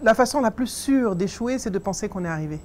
La façon la plus sûre d'échouer, c'est de penser qu'on est arrivé.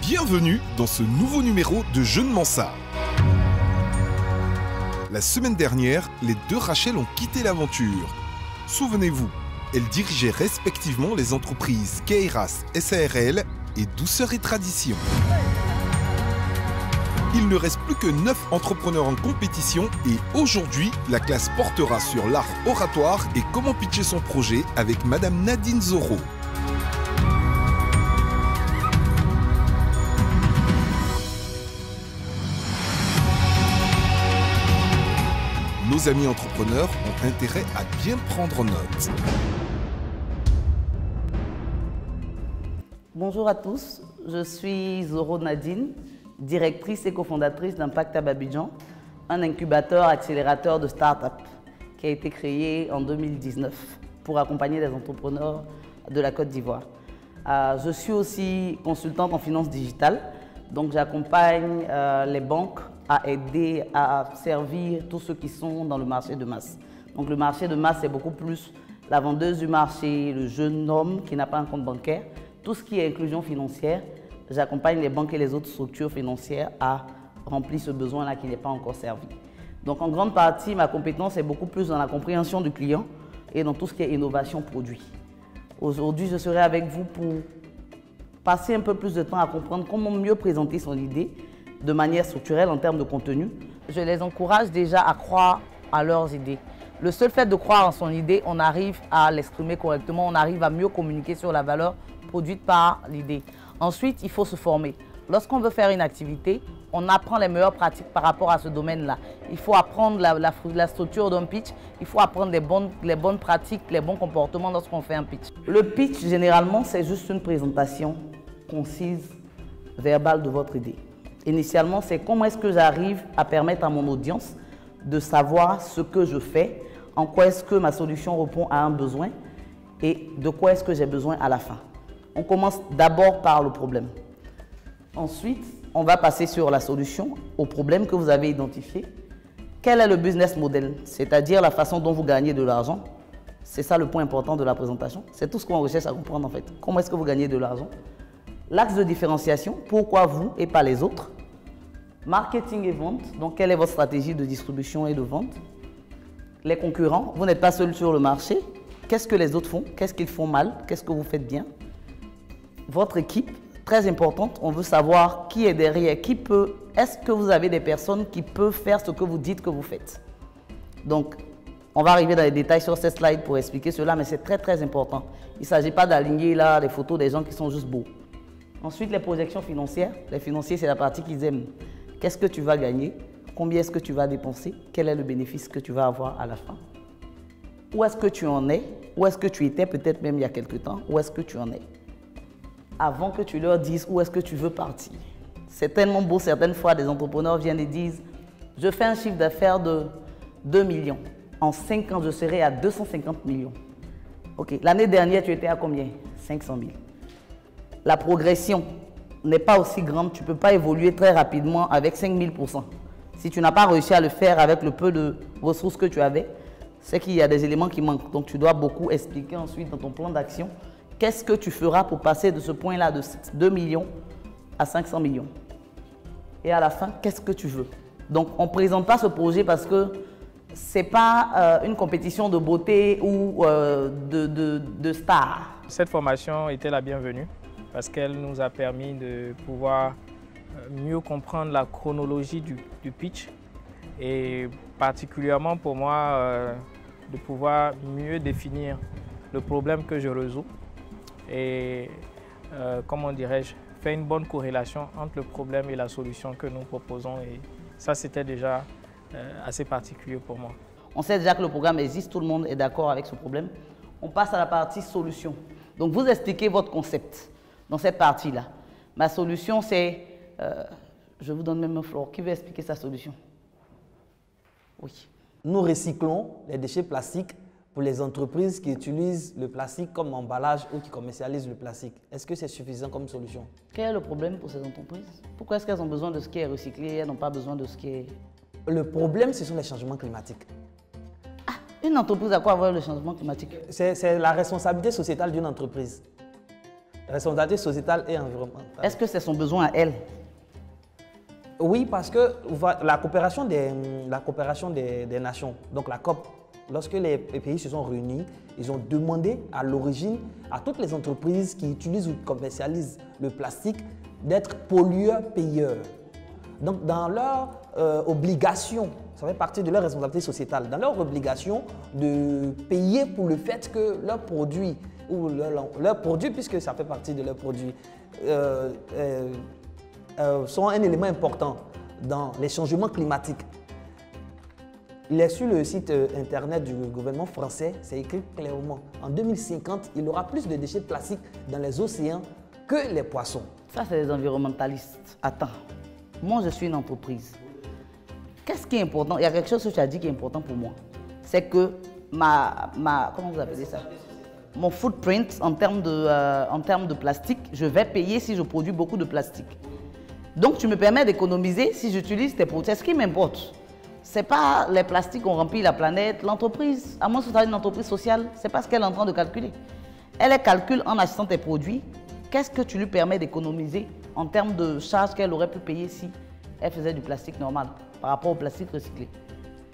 Bienvenue dans ce nouveau numéro de Jeune Mansart. La semaine dernière, les deux Rachel ont quitté l'aventure. Souvenez-vous, elles dirigeaient respectivement les entreprises Kairas SARL et Douceur et Tradition. Il ne reste plus que 9 entrepreneurs en compétition et aujourd'hui, la classe portera sur l'art oratoire et comment pitcher son projet avec Madame Nadine Zoro. Nos amis entrepreneurs ont intérêt à bien prendre note. Bonjour à tous, je suis Zoro Nadine, directrice et cofondatrice d'Impact Hub Abidjan, un incubateur accélérateur de start-up qui a été créé en 2019 pour accompagner les entrepreneurs de la Côte d'Ivoire. Je suis aussi consultante en finance digitale, donc j'accompagne les banques à aider à servir tous ceux qui sont dans le marché de masse. Donc le marché de masse, c'est beaucoup plus la vendeuse du marché, le jeune homme qui n'a pas un compte bancaire. Tout ce qui est inclusion financière, j'accompagne les banques et les autres structures financières à remplir ce besoin-là qui n'est pas encore servi. Donc en grande partie, ma compétence est beaucoup plus dans la compréhension du client et dans tout ce qui est innovation produit. Aujourd'hui, je serai avec vous pour passer un peu plus de temps à comprendre comment mieux présenter son idée de manière structurelle en termes de contenu. Je les encourage déjà à croire à leurs idées. Le seul fait de croire en son idée, on arrive à l'exprimer correctement, on arrive à mieux communiquer sur la valeur produite par l'idée. Ensuite, il faut se former. Lorsqu'on veut faire une activité, on apprend les meilleures pratiques par rapport à ce domaine-là. Il faut apprendre la structure d'un pitch, il faut apprendre les bonnes pratiques, les bons comportements lorsqu'on fait un pitch. Le pitch, généralement, c'est juste une présentation concise, verbale de votre idée. Initialement, c'est comment est-ce que j'arrive à permettre à mon audience de savoir ce que je fais, en quoi est-ce que ma solution répond à un besoin et de quoi est-ce que j'ai besoin à la fin. On commence d'abord par le problème. Ensuite, on va passer sur la solution, au problème que vous avez identifié. Quel est le business model, c'est-à-dire la façon dont vous gagnez de l'argent. C'est ça le point important de la présentation. C'est tout ce qu'on recherche à comprendre en fait. Comment est-ce que vous gagnez de l'argent? L'axe de différenciation, pourquoi vous et pas les autres. Marketing et vente, donc quelle est votre stratégie de distribution et de vente. Les concurrents, vous n'êtes pas seul sur le marché. Qu'est-ce que les autres font? Qu'est-ce qu'ils font mal? Qu'est-ce que vous faites bien? Votre équipe, très importante, on veut savoir qui est derrière, qui peut. Est-ce que vous avez des personnes qui peuvent faire ce que vous dites que vous faites? Donc, on va arriver dans les détails sur cette slide pour expliquer cela, mais c'est très très important. Il ne s'agit pas d'aligner là les photos des gens qui sont juste beaux. Ensuite, les projections financières. Les financiers, c'est la partie qu'ils aiment. Qu'est-ce que tu vas gagner? Combien est-ce que tu vas dépenser? Quel est le bénéfice que tu vas avoir à la fin? Où est-ce que tu en es? Où est-ce que tu étais peut-être même il y a quelque temps? Où est-ce que tu en es? Avant que tu leur dises où est-ce que tu veux partir. C'est tellement beau, certaines fois, des entrepreneurs viennent et disent « Je fais un chiffre d'affaires de 2 millions. En 5 ans, je serai à 250 millions. » Ok, l'année dernière, tu étais à combien? 500 000. La progression n'est pas aussi grande, tu ne peux pas évoluer très rapidement avec 5000%. Si tu n'as pas réussi à le faire avec le peu de ressources que tu avais, c'est qu'il y a des éléments qui manquent. Donc tu dois beaucoup expliquer ensuite dans ton plan d'action qu'est-ce que tu feras pour passer de ce point-là de 2 millions à 500 millions. Et à la fin, qu'est-ce que tu veux? Donc on ne présente pas ce projet parce que Ce n'est pas une compétition de beauté ou de stars. Cette formation était la bienvenue parce qu'elle nous a permis de pouvoir mieux comprendre la chronologie du pitch et particulièrement pour moi de pouvoir mieux définir le problème que je résous et comment dirais-je, faire une bonne corrélation entre le problème et la solution que nous proposons et ça c'était déjà assez particulier pour moi. On sait déjà que le programme existe, tout le monde est d'accord avec ce problème. On passe à la partie solution. Donc vous expliquez votre concept dans cette partie-là. Ma solution c'est, je vous donne même un floor, qui veut expliquer sa solution? Oui. Nous recyclons les déchets plastiques pour les entreprises qui utilisent le plastique comme emballage ou qui commercialisent le plastique. Est-ce que c'est suffisant comme solution? Quel est le problème pour ces entreprises? Pourquoi est-ce qu'elles ont besoin de ce qui est recyclé et elles n'ont pas besoin de ce qui est... Le problème, ce sont les changements climatiques. Ah, une entreprise a quoi avoir le changement climatique? C'est la responsabilité sociétale d'une entreprise. Responsabilité sociétale et environnementale. Est-ce que c'est son besoin à elle? Oui, parce que la coopération des nations, donc la COP, lorsque les pays se sont réunis, ils ont demandé à l'origine à toutes les entreprises qui utilisent ou commercialisent le plastique d'être pollueurs-payeurs. Donc dans leur obligation, ça fait partie de leur responsabilité sociétale, dans leur obligation de payer pour le fait que leurs produits, ou leurs produits, puisque ça fait partie de leurs produits, sont un élément important dans les changements climatiques. Il est sur le site internet du gouvernement français, c'est écrit clairement. En 2050, il y aura plus de déchets plastiques dans les océans que les poissons. Ça, c'est les environnementalistes. Attends, moi je suis une entreprise. Qu'est-ce qui est important? Il y a quelque chose que tu as dit qui est important pour moi. C'est que comment vous appelez ça? Mon footprint en termes de plastique, je vais payer si je produis beaucoup de plastique. Donc tu me permets d'économiser si j'utilise tes produits. C'est ce qui m'importe. Ce n'est pas les plastiques qui ont rempli la planète. L'entreprise, à moins que ce soit une entreprise sociale, ce n'est pas ce qu'elle est en train de calculer. Elle calcule en achetant tes produits, qu'est-ce que tu lui permets d'économiser en termes de charges qu'elle aurait pu payer si elle faisait du plastique normal par rapport au plastique recyclé.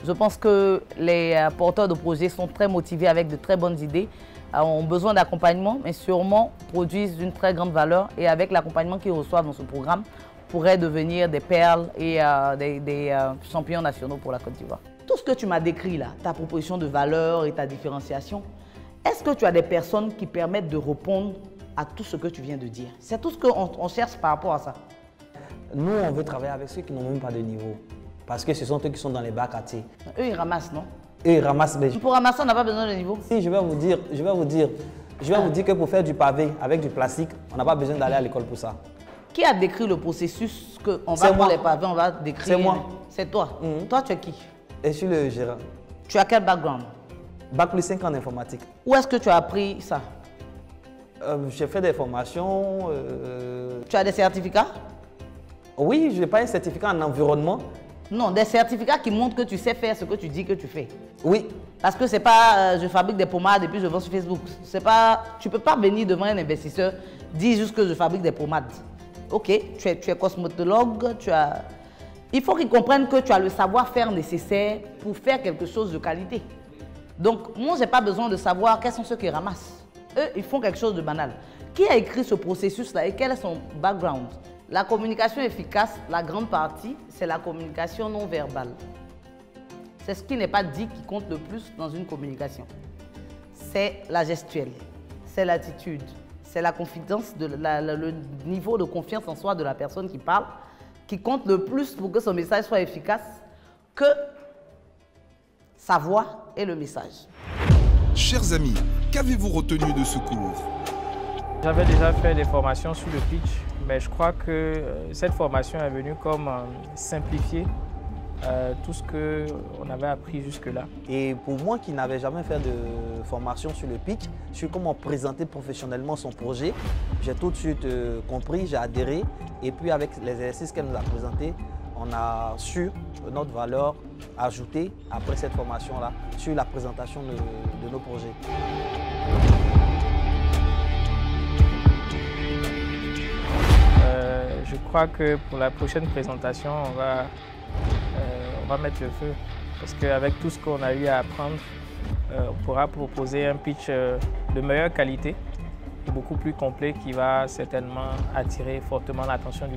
Je pense que les porteurs de projets sont très motivés avec de très bonnes idées, ont besoin d'accompagnement, mais sûrement produisent d'une très grande valeur et avec l'accompagnement qu'ils reçoivent dans ce programme, pourraient devenir des perles et des champions nationaux pour la Côte d'Ivoire. Tout ce que tu m'as décrit là, ta proposition de valeur et ta différenciation, est-ce que tu as des personnes qui permettent de répondre à tout ce que tu viens de dire? C'est tout ce qu'on cherche par rapport à ça. Nous, on veut travailler avec ceux qui n'ont même pas de niveau. Parce que ce sont eux qui sont dans les bas quartiers. Eux, ils ramassent, non? Eux, ils ramassent. Mais... Pour ramasser, on n'a pas besoin de niveau? Si, je vais vous dire que pour faire du pavé avec du plastique, on n'a pas besoin d'aller à l'école pour ça. Qui a décrit le processus qu'on va prendre les pavés, on va décrire? C'est moi. C'est toi. Toi, tu es qui? Je suis le gérant. Tu as quel background? Bac plus 5 en informatique. Où est-ce que tu as appris ça? J'ai fait des formations. Tu as des certificats? Oui, je n'ai pas un certificat en environnement. Non, des certificats qui montrent que tu sais faire ce que tu dis que tu fais. Oui. Parce que c'est pas je fabrique des pommades et puis je vends sur Facebook. C'est pas, tu ne peux pas venir devant un investisseur dire juste que je fabrique des pommades. Ok, tu es cosmétologue, il faut qu'ils comprennent que tu as le savoir-faire nécessaire pour faire quelque chose de qualité. Donc, moi, je n'ai pas besoin de savoir quels sont ceux qui ramassent. Eux, ils font quelque chose de banal. Qui a écrit ce processus-là et quel est son background? La communication efficace, la grande partie, c'est la communication non verbale. C'est ce qui n'est pas dit qui compte le plus dans une communication. C'est la gestuelle, c'est l'attitude, c'est la confidence, le niveau de confiance en soi de la personne qui parle, qui compte le plus pour que son message soit efficace que sa voix et le message. Chers amis, qu'avez-vous retenu de ce cours? J'avais déjà fait des formations sur le pitch, mais je crois que cette formation est venue comme simplifier tout ce qu'on avait appris jusque-là. Et pour moi qui n'avais jamais fait de formation sur le pitch, sur comment présenter professionnellement son projet, j'ai tout de suite compris, j'ai adhéré. Et puis avec les exercices qu'elle nous a présentés, on a su notre valeur ajoutée après cette formation-là sur la présentation de nos projets. Je crois que pour la prochaine présentation, on va mettre le feu. parce qu'avec tout ce qu'on a eu à apprendre, on pourra proposer un pitch de meilleure qualité et beaucoup plus complet qui va certainement attirer fortement l'attention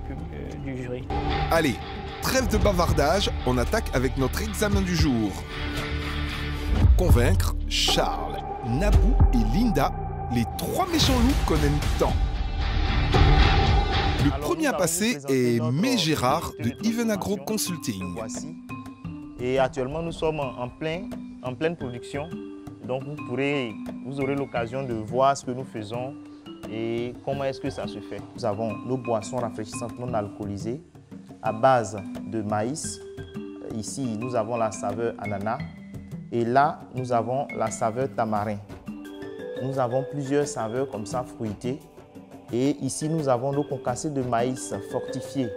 du jury. Allez, trêve de bavardage, on attaque avec notre examen du jour. Convaincre Charles, Nabou et Linda, les 3 méchants loups qu'on aime tant. Le premier à passer est May Gérard de Even Agro Consulting. Et actuellement, nous sommes en pleine production. Donc, vous aurez l'occasion de voir ce que nous faisons et comment est-ce que ça se fait. Nous avons nos boissons rafraîchissantes non alcoolisées à base de maïs. Ici, nous avons la saveur ananas. Et là, nous avons la saveur tamarin. Nous avons plusieurs saveurs comme ça, fruitées. Et ici, nous avons nos concassés de maïs fortifiés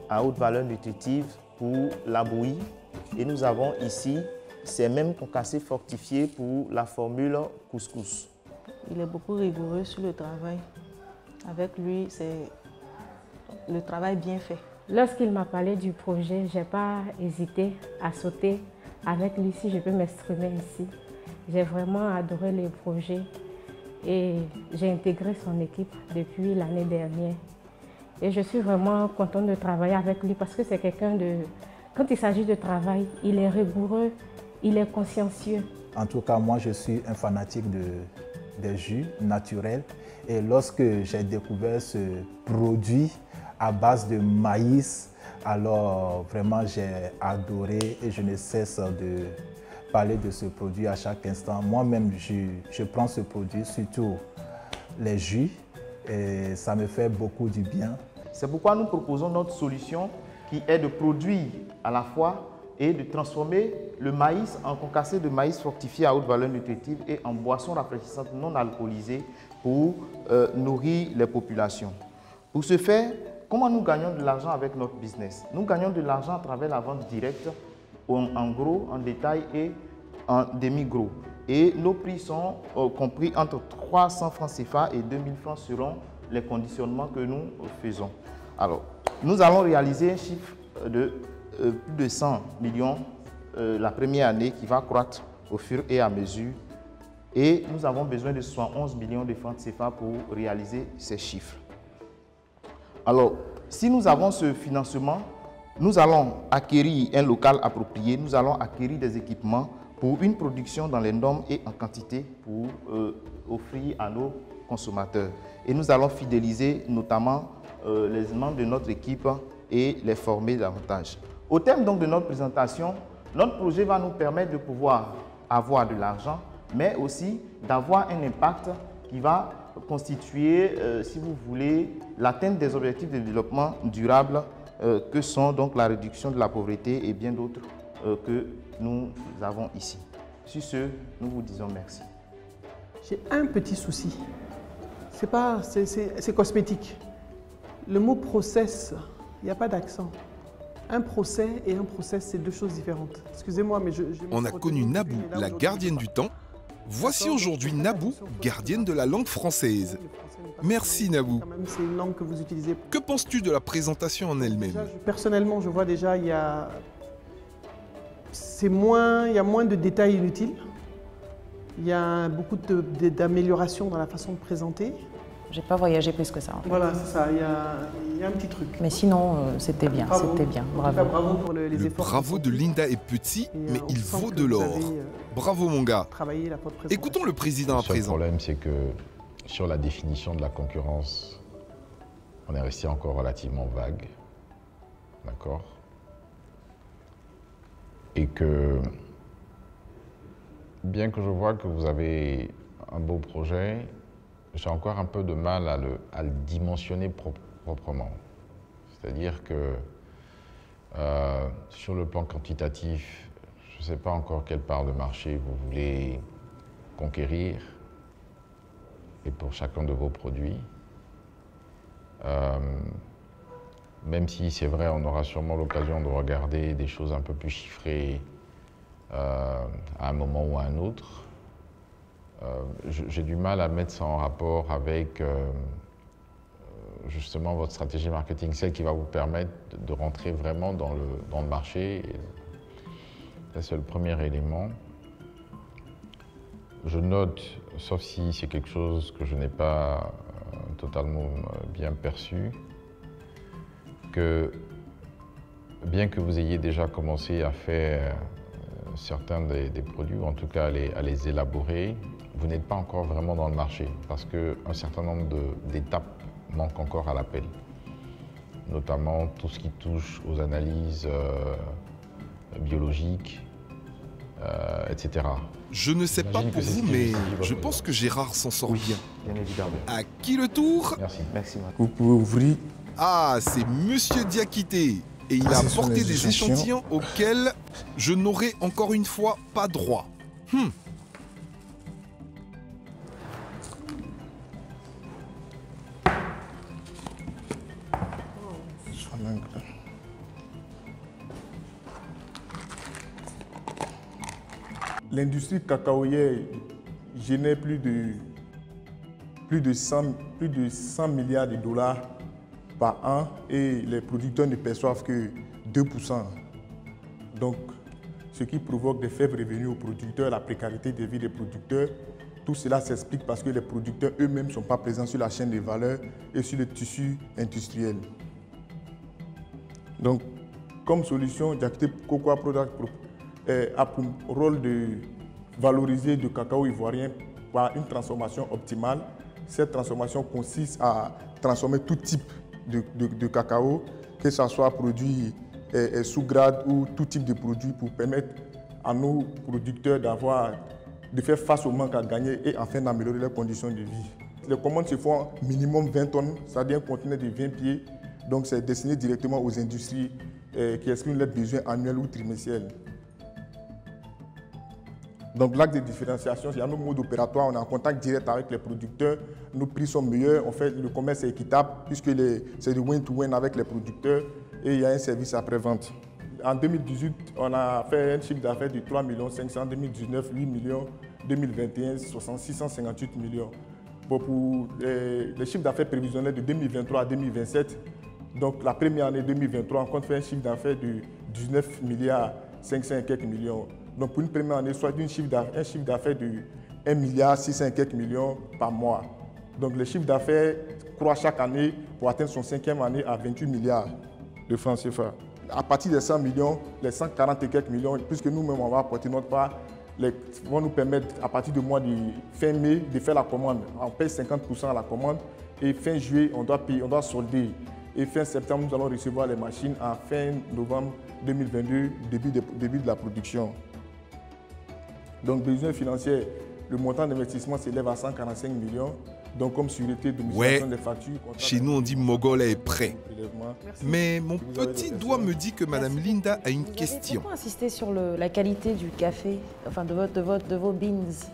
à haute valeur nutritive pour la bouillie. Et nous avons ici ces mêmes concassés fortifiés pour la formule couscous. Il est beaucoup rigoureux sur le travail. Avec lui, c'est le travail bien fait. Lorsqu'il m'a parlé du projet, je n'ai pas hésité à sauter avec lui si je peux m'exprimer ici. J'ai vraiment adoré le projet et j'ai intégré son équipe depuis l'année dernière. Et je suis vraiment contente de travailler avec lui parce que c'est quelqu'un de... Quand il s'agit de travail, il est rigoureux, il est consciencieux. En tout cas, moi, je suis un fanatique des jus naturels. Et lorsque j'ai découvert ce produit à base de maïs, alors vraiment j'ai adoré et je ne cesse de parler de ce produit à chaque instant. Moi-même, je prends ce produit, surtout les jus, et ça me fait beaucoup du bien. C'est pourquoi nous proposons notre solution qui est de produire à la fois et de transformer le maïs en concassé de maïs fortifié à haute valeur nutritive et en boisson rafraîchissante non alcoolisée pour nourrir les populations. Pour ce faire, comment nous gagnons de l'argent avec notre business? Nous gagnons de l'argent à travers la vente directe en gros, en détail et en demi-gros. Et nos prix sont compris entre 300 francs CFA et 2000 francs selon les conditionnements que nous faisons. Alors, nous allons réaliser un chiffre de plus de 100 millions la première année qui va croître au fur et à mesure. Et nous avons besoin de 71 millions de francs CFA pour réaliser ces chiffres. Alors, si nous avons ce financement, nous allons acquérir un local approprié, nous allons acquérir des équipements pour une production dans les normes et en quantité pour offrir à nos consommateurs. Et nous allons fidéliser notamment les membres de notre équipe et les former davantage. Au terme donc de notre présentation, notre projet va nous permettre de pouvoir avoir de l'argent, mais aussi d'avoir un impact qui va constituer, si vous voulez, l'atteinte des objectifs de développement durable que sont donc la réduction de la pauvreté et bien d'autres que nous avons ici. Sur ce, nous vous disons merci. J'ai un petit souci. C'est cosmétique. Le mot process, il n'y a pas d'accent. Un procès et un process, c'est deux choses différentes. Excusez-moi, mais On a connu Nabou, la gardienne du temps. Voici aujourd'hui Nabou, gardienne de la langue française. Merci Nabou. C'est une langue que vous utilisez. Que penses-tu de la présentation en elle-même? Personnellement, je vois déjà, il y a moins de détails inutiles. Il y a beaucoup d'améliorations dans la façon de présenter. J'ai pas voyagé plus que ça. En fait. Voilà, c'est ça, il y a un petit truc. Mais sinon, c'était bien, c'était bien. Bravo. Bravo pour les efforts. Bravo de Linda est petit, mais il vaut de l'or. Bravo mon gars. Écoutons le président à présent. Le problème, c'est que sur la définition de la concurrence, on est resté encore relativement vague. D'accord? Et que, bien que je vois que vous avez un beau projet, j'ai encore un peu de mal à le dimensionner proprement. C'est-à-dire que sur le plan quantitatif, je ne sais pas encore quelle part de marché vous voulez conquérir et pour chacun de vos produits. Même si c'est vrai, on aura sûrement l'occasion de regarder des choses un peu plus chiffrées à un moment ou à un autre. J'ai du mal à mettre ça en rapport avec justement votre stratégie marketing, celle qui va vous permettre de rentrer vraiment dans le marché Ça, c'est le premier élément. Je note, sauf si c'est quelque chose que je n'ai pas totalement bien perçu, que bien que vous ayez déjà commencé à faire certains des produits, ou en tout cas à les élaborer, vous n'êtes pas encore vraiment dans le marché parce qu'un certain nombre d'étapes manquent encore à l'appel. Notamment tout ce qui touche aux analyses biologiques, etc. Je ne sais pas pour vous, mais je pense que Gérard s'en sort bien. Bien évidemment. À qui le tour? Merci. Merci, Marc. Vous pouvez ouvrir. Ah, c'est Monsieur Diakité. Et il a apporté des échantillons auxquels je n'aurai encore une fois pas droit. L'industrie cacaoyère génère plus de 100 milliards de dollars par an et les producteurs ne perçoivent que 2%. Donc, ce qui provoque des faibles revenus aux producteurs, la précarité des vies des producteurs. Tout cela s'explique parce que les producteurs eux-mêmes ne sont pas présents sur la chaîne de valeur et sur le tissu industriel. Donc, comme solution, Diakité Cocoa Product a pour rôle de valoriser le cacao ivoirien par une transformation optimale. Cette transformation consiste à transformer tout type de cacao, que ce soit produit sous grade ou tout type de produit pour permettre à nos producteurs de faire face au manque à gagner et enfin d'améliorer leurs conditions de vie. Les commandes se font minimum 20 tonnes, c'est-à-dire un conteneur de 20 pieds. Donc c'est destiné directement aux industries qui expriment leurs besoins annuels ou trimestriels. Donc l'axe de différenciation, il y a nos modes opératoires, on est en contact direct avec les producteurs, nos prix sont meilleurs, en fait le commerce est équitable puisque c'est du win-to-win avec les producteurs et il y a un service après-vente. En 2018, on a fait un chiffre d'affaires de 3 500 000, 2019 8 millions, 2021 658 millions. Bon, pour les chiffres d'affaires prévisionnels de 2023 à 2027, donc la première année 2023, on compte faire un chiffre d'affaires de 19 milliards 500 et quelques millions. Donc pour une première année, soit un chiffre d'affaires de 1 milliard 600 et quelques millions par mois. Donc le chiffre d'affaires croît chaque année pour atteindre son 5e année à 28 milliards de francs CFA. À partir des 100 millions, les 140 et quelques millions, puisque nous-mêmes on va apporter notre part, vont nous permettre à partir du mois de fin mai de faire la commande. On paye 50% à la commande et fin juillet on doit solder. Et fin septembre, nous allons recevoir les machines en fin novembre 2022, début de la production. Donc, besoin financier, le montant d'investissement s'élève à 145 millions. Donc, comme sûreté de des factures. Chez nous, on dit Mogol est prêt. Mais mon petit doigt me dit que Madame Linda a une question. Vous avez insisté sur la qualité du café, enfin de vos beans.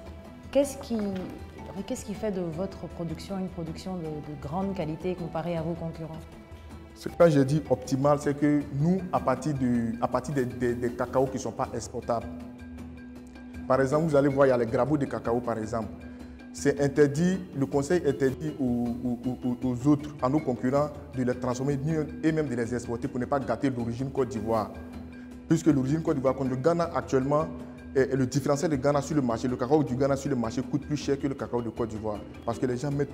Qu'est-ce qui fait de votre production une production de grande qualité comparée à vos concurrents? Quand j'ai dit optimal, c'est que nous, à partir des cacao qui ne sont pas exportables, par exemple, vous allez voir, il y a les grabots de cacao, par exemple. C'est interdit, le conseil interdit aux autres, à nos concurrents, de les transformer et même de les exporter pour ne pas gâter l'origine Côte d'Ivoire. Puisque l'origine Côte d'Ivoire, comme le Ghana actuellement, le différentiel de Ghana sur le marché, le cacao du Ghana sur le marché coûte plus cher que le cacao de Côte d'Ivoire. Parce que les gens mettent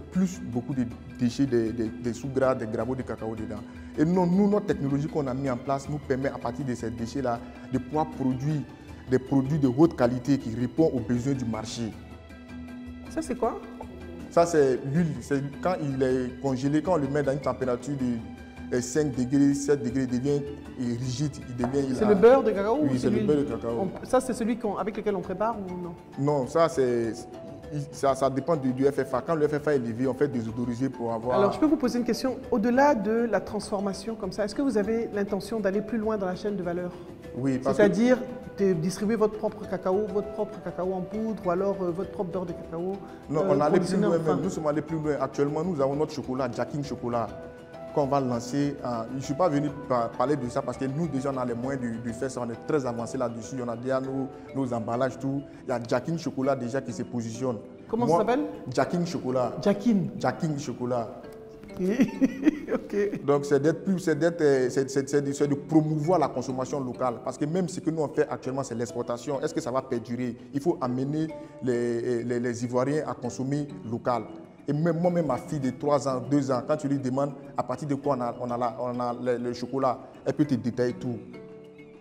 beaucoup de déchets, des sous-gras, des grabots de cacao dedans. Et non, nous, notre technologie qu'on a mis en place nous permet à partir de ces déchets-là de pouvoir produire des produits de haute qualité qui répondent aux besoins du marché. Ça, c'est quoi? Ça, c'est l'huile. Quand il est congelé, quand on le met dans une température de 5 degrés, 7 degrés, il devient rigide. C'est le beurre de cacao? Oui, c'est le beurre de cacao. Ça, c'est celui avec lequel on prépare ou non? Non, ça dépend du FFA. Quand le FFA est élevé, on fait désodoriser pour avoir... Alors, je peux vous poser une question. Au-delà de la transformation comme ça, est-ce que vous avez l'intention d'aller plus loin dans la chaîne de valeur? Oui, c'est-à-dire de distribuer votre propre cacao en poudre ou alors votre propre beurre de cacao? Non, on allait plus loin même. Nous sommes allés plus loin. Actuellement, nous avons notre chocolat, Jacking Chocolat, qu'on va lancer. Je ne suis pas venu parler de ça parce que nous, déjà, on a les moyens de faire ça. On est très avancé là-dessus. On a déjà nos emballages, tout. Il y a Jacking Chocolat déjà qui se positionne. Comment ça s'appelle? Jacking Chocolat. Jacking Chocolat. Donc c'est de promouvoir la consommation locale. Parce que même ce que nous on fait actuellement, c'est l'exportation. Est-ce que ça va perdurer? Il faut amener les Ivoiriens à consommer local. Et même moi-même, ma fille de 3 ans, 2 ans, quand tu lui demandes à partir de quoi on a le chocolat, elle peut te détailler tout.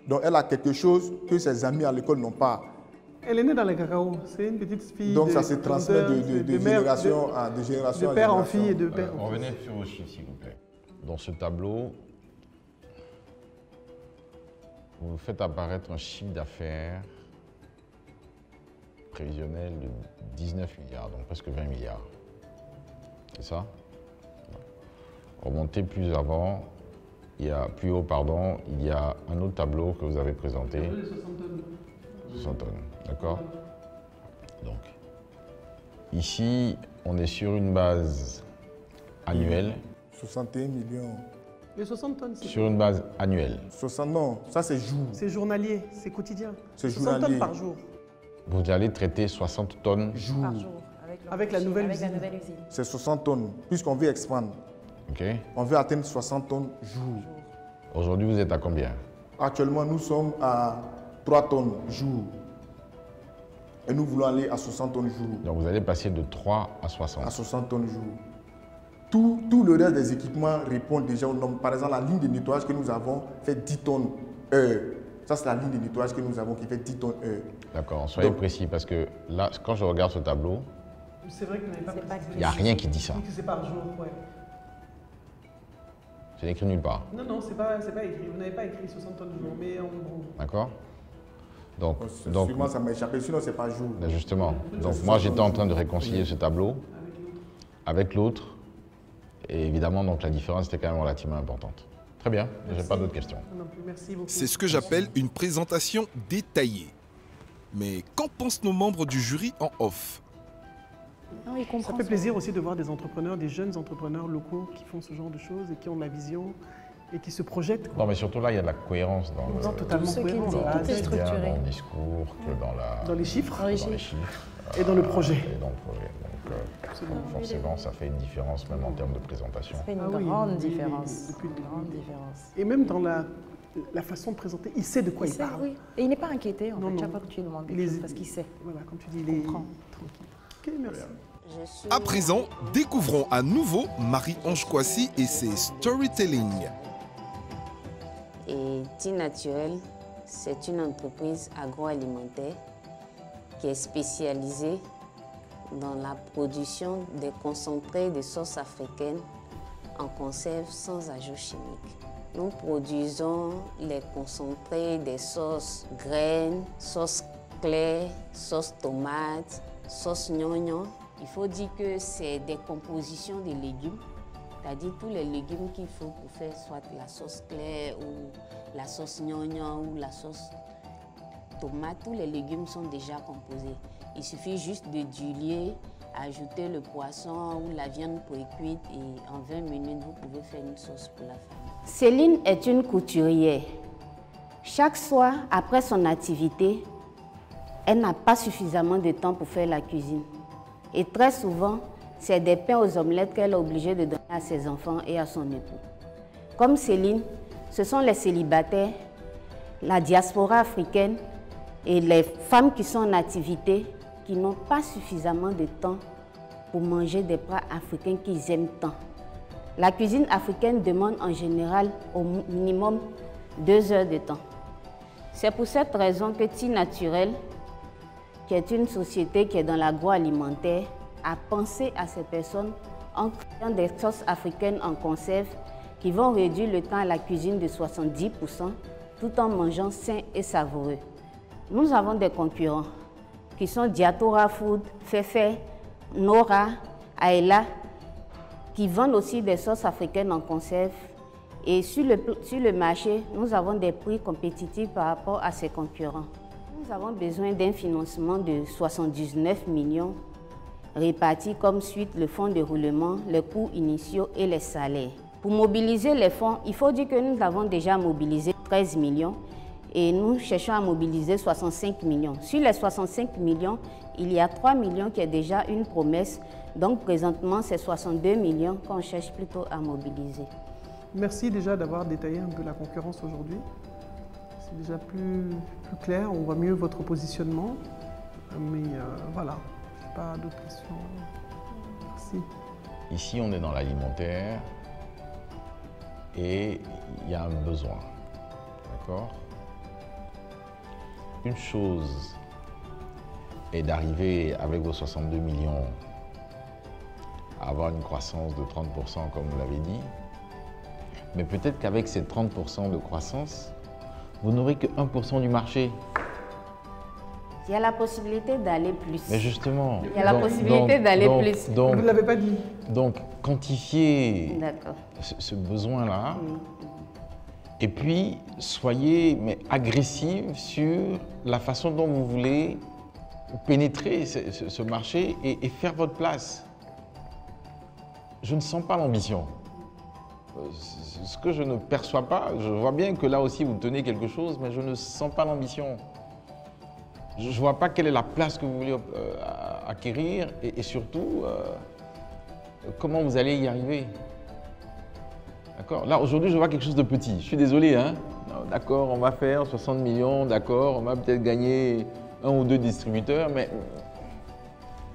Donc elle a quelque chose que ses amis à l'école n'ont pas. Elle est née dans le cacao. C'est une petite fille. Donc ça se transmet de génération en génération. De père en fille et de père en fille. Revenez sur vos chiffres, s'il vous plaît. Dans ce tableau, vous faites apparaître un chiffre d'affaires prévisionnel de 19 milliards, donc presque 20 milliards. C'est ça? Remontez plus avant, plus haut, pardon, il y a un autre tableau que vous avez présenté. 60 tonnes, d'accord? Donc, ici, on est sur une base annuelle. 61 millions. Les 60 tonnes, c'est sur une base annuelle. 60, non, ça c'est jour. C'est journalier, c'est quotidien. C'est 60 tonnes par jour. Vous allez traiter 60 tonnes jour. Par jour. Avec la nouvelle usine. C'est 60 tonnes, puisqu'on veut expandre. Ok. On veut atteindre 60 tonnes jour. Aujourd'hui, vous êtes à combien? Actuellement, nous sommes à 3 tonnes jour. Et nous voulons aller à 60 tonnes jour. Donc vous allez passer de 3 à 60. À 60 tonnes jour. Tout le reste des équipements répond déjà aux normes. Par exemple, la ligne de nettoyage que nous avons fait 10 tonnes heure. Ça, c'est la ligne de nettoyage que nous avons qui fait 10 tonnes heure. D'accord, soyez précis parce que là, quand je regarde ce tableau, c'est vrai que vous n'avez pas il n'y a rien qui dit ça. C'est par jour, ouais. C'est écrit nulle part. Non, c'est pas écrit. Vous n'avez pas écrit 60 tonnes jour, mais en gros. D'accord. Donc, sûrement, ça m'a échappé, sinon c'est pas jour. Justement. Donc moi, j'étais en train de réconcilier ce tableau avec l'autre. Et évidemment, donc, la différence était quand même relativement importante. Très bien, je n'ai pas d'autres questions. Merci beaucoup. C'est ce que j'appelle une présentation détaillée. Mais qu'en pensent nos membres du jury en off? Non, ça fait plaisir aussi de voir des entrepreneurs, des jeunes entrepreneurs locaux qui font ce genre de choses et qui ont de la vision et qui se projettent. Non, mais surtout là, il y a de la cohérence dans le, totalement cohérent. Tout est structuré. dans le discours, que dans les chiffres. Et dans le projet. Et dans le projet. Donc, forcément, ça fait une différence même en termes de présentation. Ça fait une grande différence. Et même dans la façon de présenter, il sait de quoi il parle. Oui. Et il n'est pas inquiété, en fait, chaque fois que tu lui demandes quelque chose, parce qu'il sait. Voilà, comme tu dis, il est tranquille. Ok, merci. À présent, découvrons à nouveau Marie-Ange Kouassi et ses storytelling. Et Ti Naturel, c'est une entreprise agroalimentaire qui est spécialisée dans la production des concentrés de sauces africaines en conserve sans ajout chimique. Nous produisons les concentrés des sauces graines, sauces claires, sauces tomates, sauce gnognon. Il faut dire que c'est des compositions de légumes, c'est-à-dire tous les légumes qu'il faut pour faire soit la sauce claire ou la sauce gnognon ou la sauce tomate. Tous les légumes sont déjà composés. Il suffit juste de diluer, ajouter le poisson ou la viande pré-cuite et en 20 minutes, vous pouvez faire une sauce pour la famille. Céline est une couturière. Chaque soir, après son activité, elle n'a pas suffisamment de temps pour faire la cuisine. Et très souvent, c'est des pains aux omelettes qu'elle est obligée de donner à ses enfants et à son époux. Comme Céline, ce sont les célibataires, la diaspora africaine et les femmes qui sont en activité qui n'ont pas suffisamment de temps pour manger des plats africains qu'ils aiment tant. La cuisine africaine demande en général au minimum 2 heures de temps. C'est pour cette raison que Ti Naturel, qui est une société qui est dans l'agroalimentaire, a pensé à ces personnes en créant des sauces africaines en conserve qui vont réduire le temps à la cuisine de 70% tout en mangeant sain et savoureux. Nous avons des concurrents qui sont Diatora Food, Fefe, Nora, Aela, qui vendent aussi des sauces africaines en conserve. Et sur le marché, nous avons des prix compétitifs par rapport à ces concurrents. Nous avons besoin d'un financement de 79 millions répartis comme suite le fonds de roulement, les coûts initiaux et les salaires. Pour mobiliser les fonds, il faut dire que nous avons déjà mobilisé 13 millions et nous cherchons à mobiliser 65 millions. Sur les 65 millions, Il y a 3 millions qui est déjà une promesse. Donc présentement, c'est 62 millions qu'on cherche plutôt à mobiliser. Merci déjà d'avoir détaillé un peu la concurrence aujourd'hui. C'est déjà plus clair, on voit mieux votre positionnement. Mais voilà, je n'ai pas d'autres questions. Merci. Ici, on est dans l'alimentaire et il y a un besoin. D'accord? Une chose est d'arriver avec vos 62 millions à avoir une croissance de 30% comme vous l'avez dit. Mais peut-être qu'avec ces 30% de croissance, vous n'aurez que 1% du marché. Il y a la possibilité d'aller plus. Mais justement. Il y a la possibilité d'aller plus. Donc, vous ne l'avez pas dit. Donc, quantifiez ce besoin-là. Et puis, soyez agressifs sur la façon dont vous voulez pénétrer ce marché et faire votre place. Je ne sens pas l'ambition. Ce que je ne perçois pas, je vois bien que là aussi vous tenez quelque chose, mais je ne sens pas l'ambition. Je ne vois pas quelle est la place que vous voulez acquérir et surtout comment vous allez y arriver. D'accord? Là, aujourd'hui, je vois quelque chose de petit. Je suis désolé, hein? D'accord, on va faire 60 millions, d'accord, on va peut-être gagner 1 ou 2 distributeurs, mais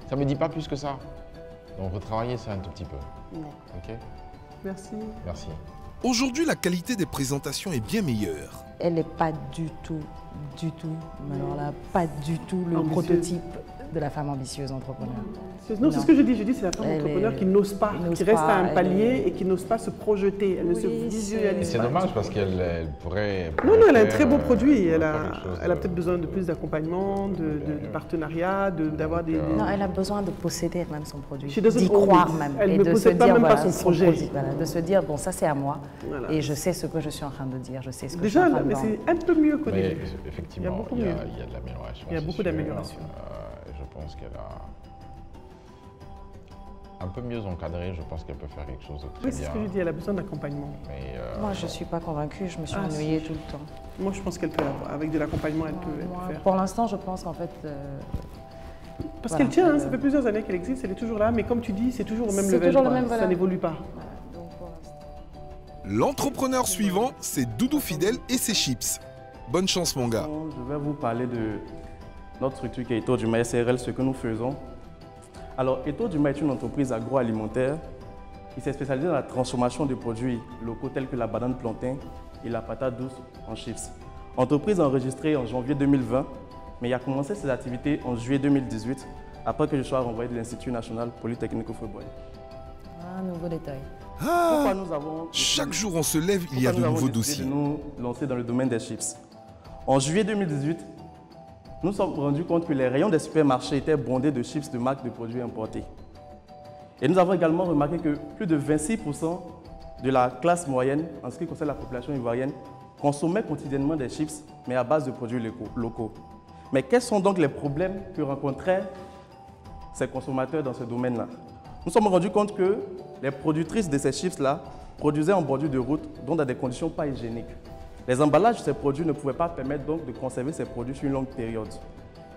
ça ne me dit pas plus que ça. Donc, retravaillez ça un tout petit peu. Ok? Merci. Merci. Aujourd'hui, la qualité des présentations est bien meilleure. Elle n'est pas du tout, mais alors là, pas du tout le prototype de la femme ambitieuse entrepreneur. Non, c'est ce que je dis. Je dis c'est la femme entrepreneur qui n'ose pas, qui reste à un palier et qui n'ose pas se projeter. Elle ne se visualise pas. C'est dommage parce qu'elle pourrait... Non, elle a un très beau produit. Elle a peut-être besoin de plus d'accompagnement, de partenariat, d'avoir des... Non, elle a besoin de posséder même son produit, d'y croire même. Elle et ne de possède se dire, même pas voilà, son projet. De se dire, bon, ça c'est à moi et je sais ce que je suis en train de dire, je sais ce que je suis en train de mais c'est un peu mieux qu'au début. Effectivement, il y a de l'amélioration. Il y a beaucoup d'amélioration. Je pense qu'elle a un peu mieux encadré, je pense qu'elle peut faire quelque chose de très bien. Oui, c'est ce que je dis, elle a besoin d'accompagnement. Moi, je ne suis pas convaincue, je me suis ennuyée tout le temps. Moi, je pense qu'elle peut, avec de l'accompagnement, elle peut faire. Pour l'instant, je pense qu'en fait... Parce qu'elle tient, ça fait plusieurs années qu'elle existe, elle est toujours là, mais comme tu dis, c'est toujours au même level, ça n'évolue pas. L'entrepreneur suivant, c'est Doudou Fidèle et ses chips. Bonne chance, mon gars. Je vais vous parler de notre structure qui est Etour du Maïs SRL, ce que nous faisons. Alors, Etour du Maïs est une entreprise agroalimentaire qui s'est spécialisée dans la transformation de produits locaux tels que la banane plantain et la patate douce en chips. Entreprise enregistrée en janvier 2020, mais il a commencé ses activités en juillet 2018, après que je sois renvoyé de l'Institut national polytechnique Oufoué-Boigny. Un nouveau détail. Ah, chaque jour on se lève, il y a de nouveaux dossiers. Nous lancer dans le domaine des chips. En juillet 2018, nous nous sommes rendus compte que les rayons des supermarchés étaient bondés de chips de marques de produits importés. Et nous avons également remarqué que plus de 26% de la classe moyenne, en ce qui concerne la population ivoirienne, consommait quotidiennement des chips, mais à base de produits locaux. Mais quels sont donc les problèmes que rencontraient ces consommateurs dans ce domaine-là? Nous nous sommes rendus compte que les productrices de ces chips-là produisaient en bordure de route, donc dans des conditions pas hygiéniques. Les emballages de ces produits ne pouvaient pas permettre donc de conserver ces produits sur une longue période.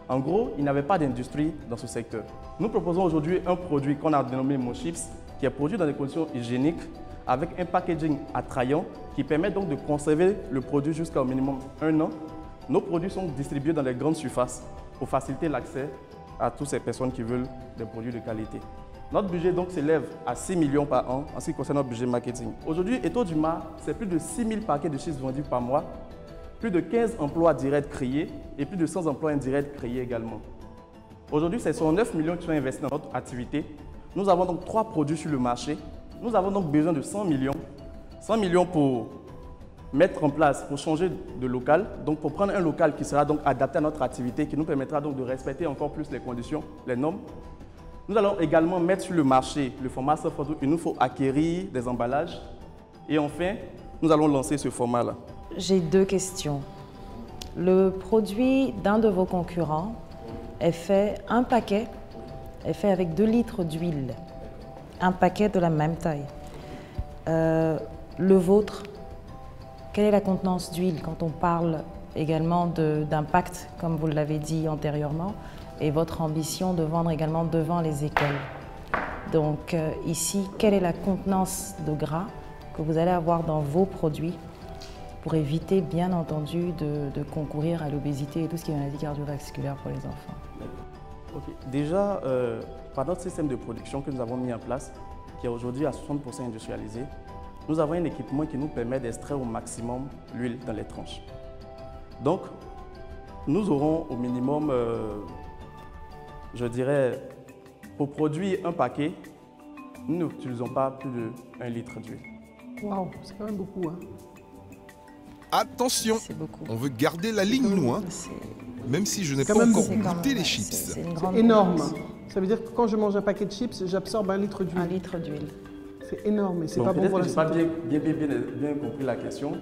En gros, il n'y avait pas d'industrie dans ce secteur. Nous proposons aujourd'hui un produit qu'on a dénommé Mon Chips, qui est produit dans des conditions hygiéniques, avec un packaging attrayant, qui permet donc de conserver le produit jusqu'à au minimum 1 an. Nos produits sont distribués dans les grandes surfaces pour faciliter l'accès à toutes ces personnes qui veulent des produits de qualité. Notre budget donc s'élève à 6 millions par an en ce qui concerne notre budget marketing. Aujourd'hui, Etour du Maïs, c'est plus de 6 000 paquets de chips vendus par mois, plus de 15 emplois directs créés et plus de 100 emplois indirects créés également. Aujourd'hui, ce sont 9 millions qui sont investis dans notre activité. Nous avons donc 3 produits sur le marché. Nous avons donc besoin de 100 millions. 100 millions pour mettre en place, pour changer de local, donc pour prendre un local qui sera donc adapté à notre activité, qui nous permettra donc de respecter encore plus les conditions, les normes. Nous allons également mettre sur le marché le format soft photo. Il nous faut acquérir des emballages. Et enfin, nous allons lancer ce format-là. J'ai 2 questions. Le produit d'un de vos concurrents est fait, un paquet est fait avec 2 litres d'huile. Un paquet de la même taille. Le vôtre, quelle est la contenance d'huile quand on parle également d'impact, comme vous l'avez dit antérieurement? et votre ambition de vendre également devant les écoles. Donc ici, quelle est la contenance de gras que vous allez avoir dans vos produits pour éviter, bien entendu, de concourir à l'obésité et tout ce qui est maladie cardiovasculaire pour les enfants? Okay. Déjà, par notre système de production que nous avons mis en place, qui est aujourd'hui à 60% industrialisé, nous avons un équipement qui nous permet d'extraire au maximum l'huile dans les tranches. Donc, nous aurons au minimum, je dirais, pour produire un paquet, nous n'utilisons pas plus de 1 litre d'huile. Waouh, c'est quand même beaucoup. Hein. Attention, on veut garder la ligne nous, hein. Même si je n'ai pas encore goûté les chips. C'est énorme. Ça veut dire que quand je mange un paquet de chips, j'absorbe 1 litre d'huile. 1 litre d'huile. C'est énorme et c'est pas bon pour la santé. Je n'ai pas bien compris la question.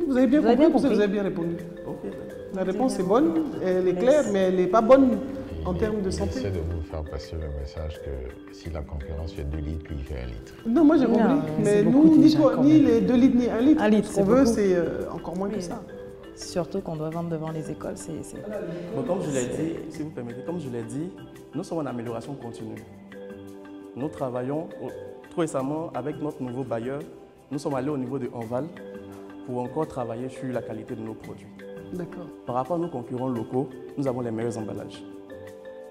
Vous avez bien compris, vous avez bien répondu. Okay. La réponse est bonne, elle est claire, mais elle n'est pas bonne en termes de santé. J'essaie de vous faire passer le message que si la concurrence fait 2 litres, lui il fait 1 litre. Non, moi j'ai compris, mais nous, ni les 2 litres ni 1 litre. 1 litre, ce qu'on veut, c'est encore moins que ça. Surtout qu'on doit vendre devant les écoles. Bon, comme je l'ai dit, si vous permettez, comme je l'ai dit, nous sommes en amélioration continue. Nous travaillons tout récemment avec notre nouveau bailleur. Nous sommes allés au niveau de Enval pour encore travailler sur la qualité de nos produits. D'accord. Par rapport à nos concurrents locaux, nous avons les meilleurs emballages.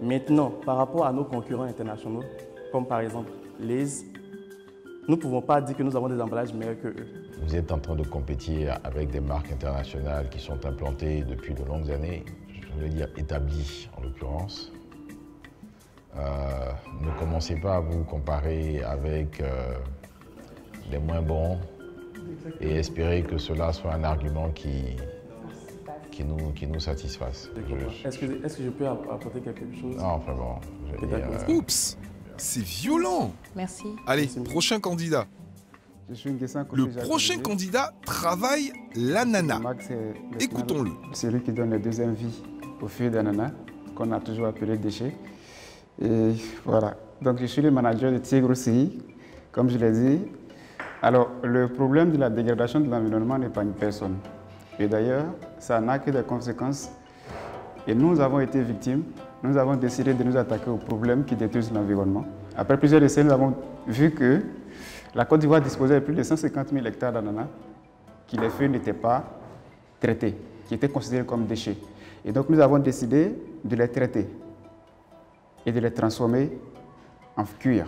Maintenant, par rapport à nos concurrents internationaux, comme par exemple Lay's, nous ne pouvons pas dire que nous avons des emballages meilleurs que eux. Vous êtes en train de compétir avec des marques internationales qui sont implantées depuis de longues années, je veux dire établies en l'occurrence. Ne commencez pas à vous comparer avec les moins bons et espérer que cela soit un argument qui nous satisfasse. Est-ce que je peux apporter quelque chose? Non, enfin bon. Oups, c'est violent. Merci. Allez, prochain candidat. Je suis Le prochain candidat travaille l'ananas. Écoutons-le. Celui qui donne la deuxième vie aux feuilles d'ananas, qu'on a toujours appelé déchets. Et voilà. Donc je suis le manager de Tigre aussi, comme je l'ai dit. Alors, le problème de la dégradation de l'environnement n'est pas une personne. Et d'ailleurs, ça n'a que des conséquences. Et nous avons été victimes. Nous avons décidé de nous attaquer aux problèmes qui détruisent l'environnement. Après plusieurs essais, nous avons vu que la Côte d'Ivoire disposait de plus de 150 000 hectares d'ananas, qui les feuilles n'étaient pas traitées, qui étaient considérées comme déchets. Et donc, nous avons décidé de les traiter et de les transformer en cuir.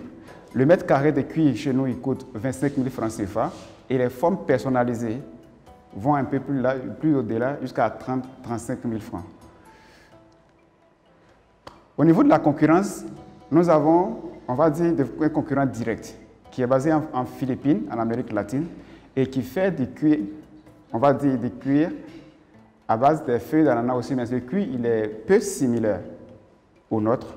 Le mètre carré de cuir chez nous, il coûte 25 000 francs CFA et les formes personnalisées vont un peu plus au-delà, jusqu'à 30-35 000 francs. Au niveau de la concurrence, nous avons, on va dire, un concurrent direct qui est basé en Philippines, en Amérique latine, et qui fait du cuir, on va dire du cuir à base des feuilles d'ananas aussi, mais ce cuir, il est peu similaire au nôtre.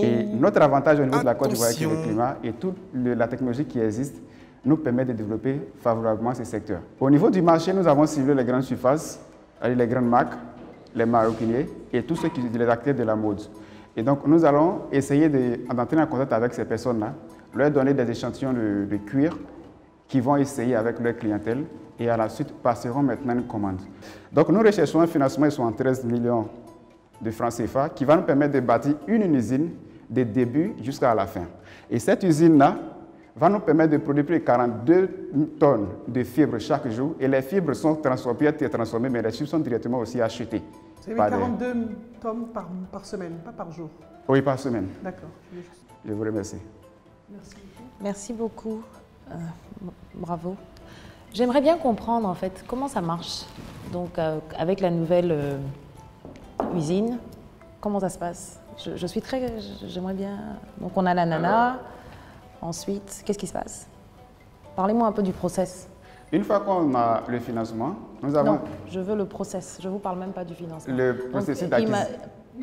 Et notre avantage au niveau de la Côte d'Ivoire, avec le climat et toute la technologie qui existe, nous permet de développer favorablement ces secteurs. Au niveau du marché, nous avons ciblé les grandes surfaces, les grandes marques, les maroquiniers et tous ceux qui sont les acteurs de la mode. Et donc, nous allons essayer d'entrer en contact avec ces personnes-là, leur donner des échantillons de cuir qui vont essayer avec leur clientèle et à la suite passeront maintenant une commande. Donc, nous recherchons un financement de 73 millions de francs CFA qui va nous permettre de bâtir une usine des débuts jusqu'à la fin. Et cette usine-là va nous permettre de produire plus de 42 tonnes de fibres chaque jour. Et les fibres sont transformées, mais les fibres sont directement aussi achetées. C'est 42 tonnes par semaine, pas par jour? Oui, par semaine. D'accord. Je vous remercie. Merci. Merci beaucoup. Bravo. J'aimerais bien comprendre en fait comment ça marche. Donc avec la nouvelle usine, comment ça se passe? J'aimerais bien. Donc on a l'ananas. Ensuite, qu'est-ce qui se passe? Parlez-moi un peu du process. Une fois qu'on a le financement, nous avons... Non, je veux le process. Je ne vous parle même pas du financement. Le processus d'acquisition.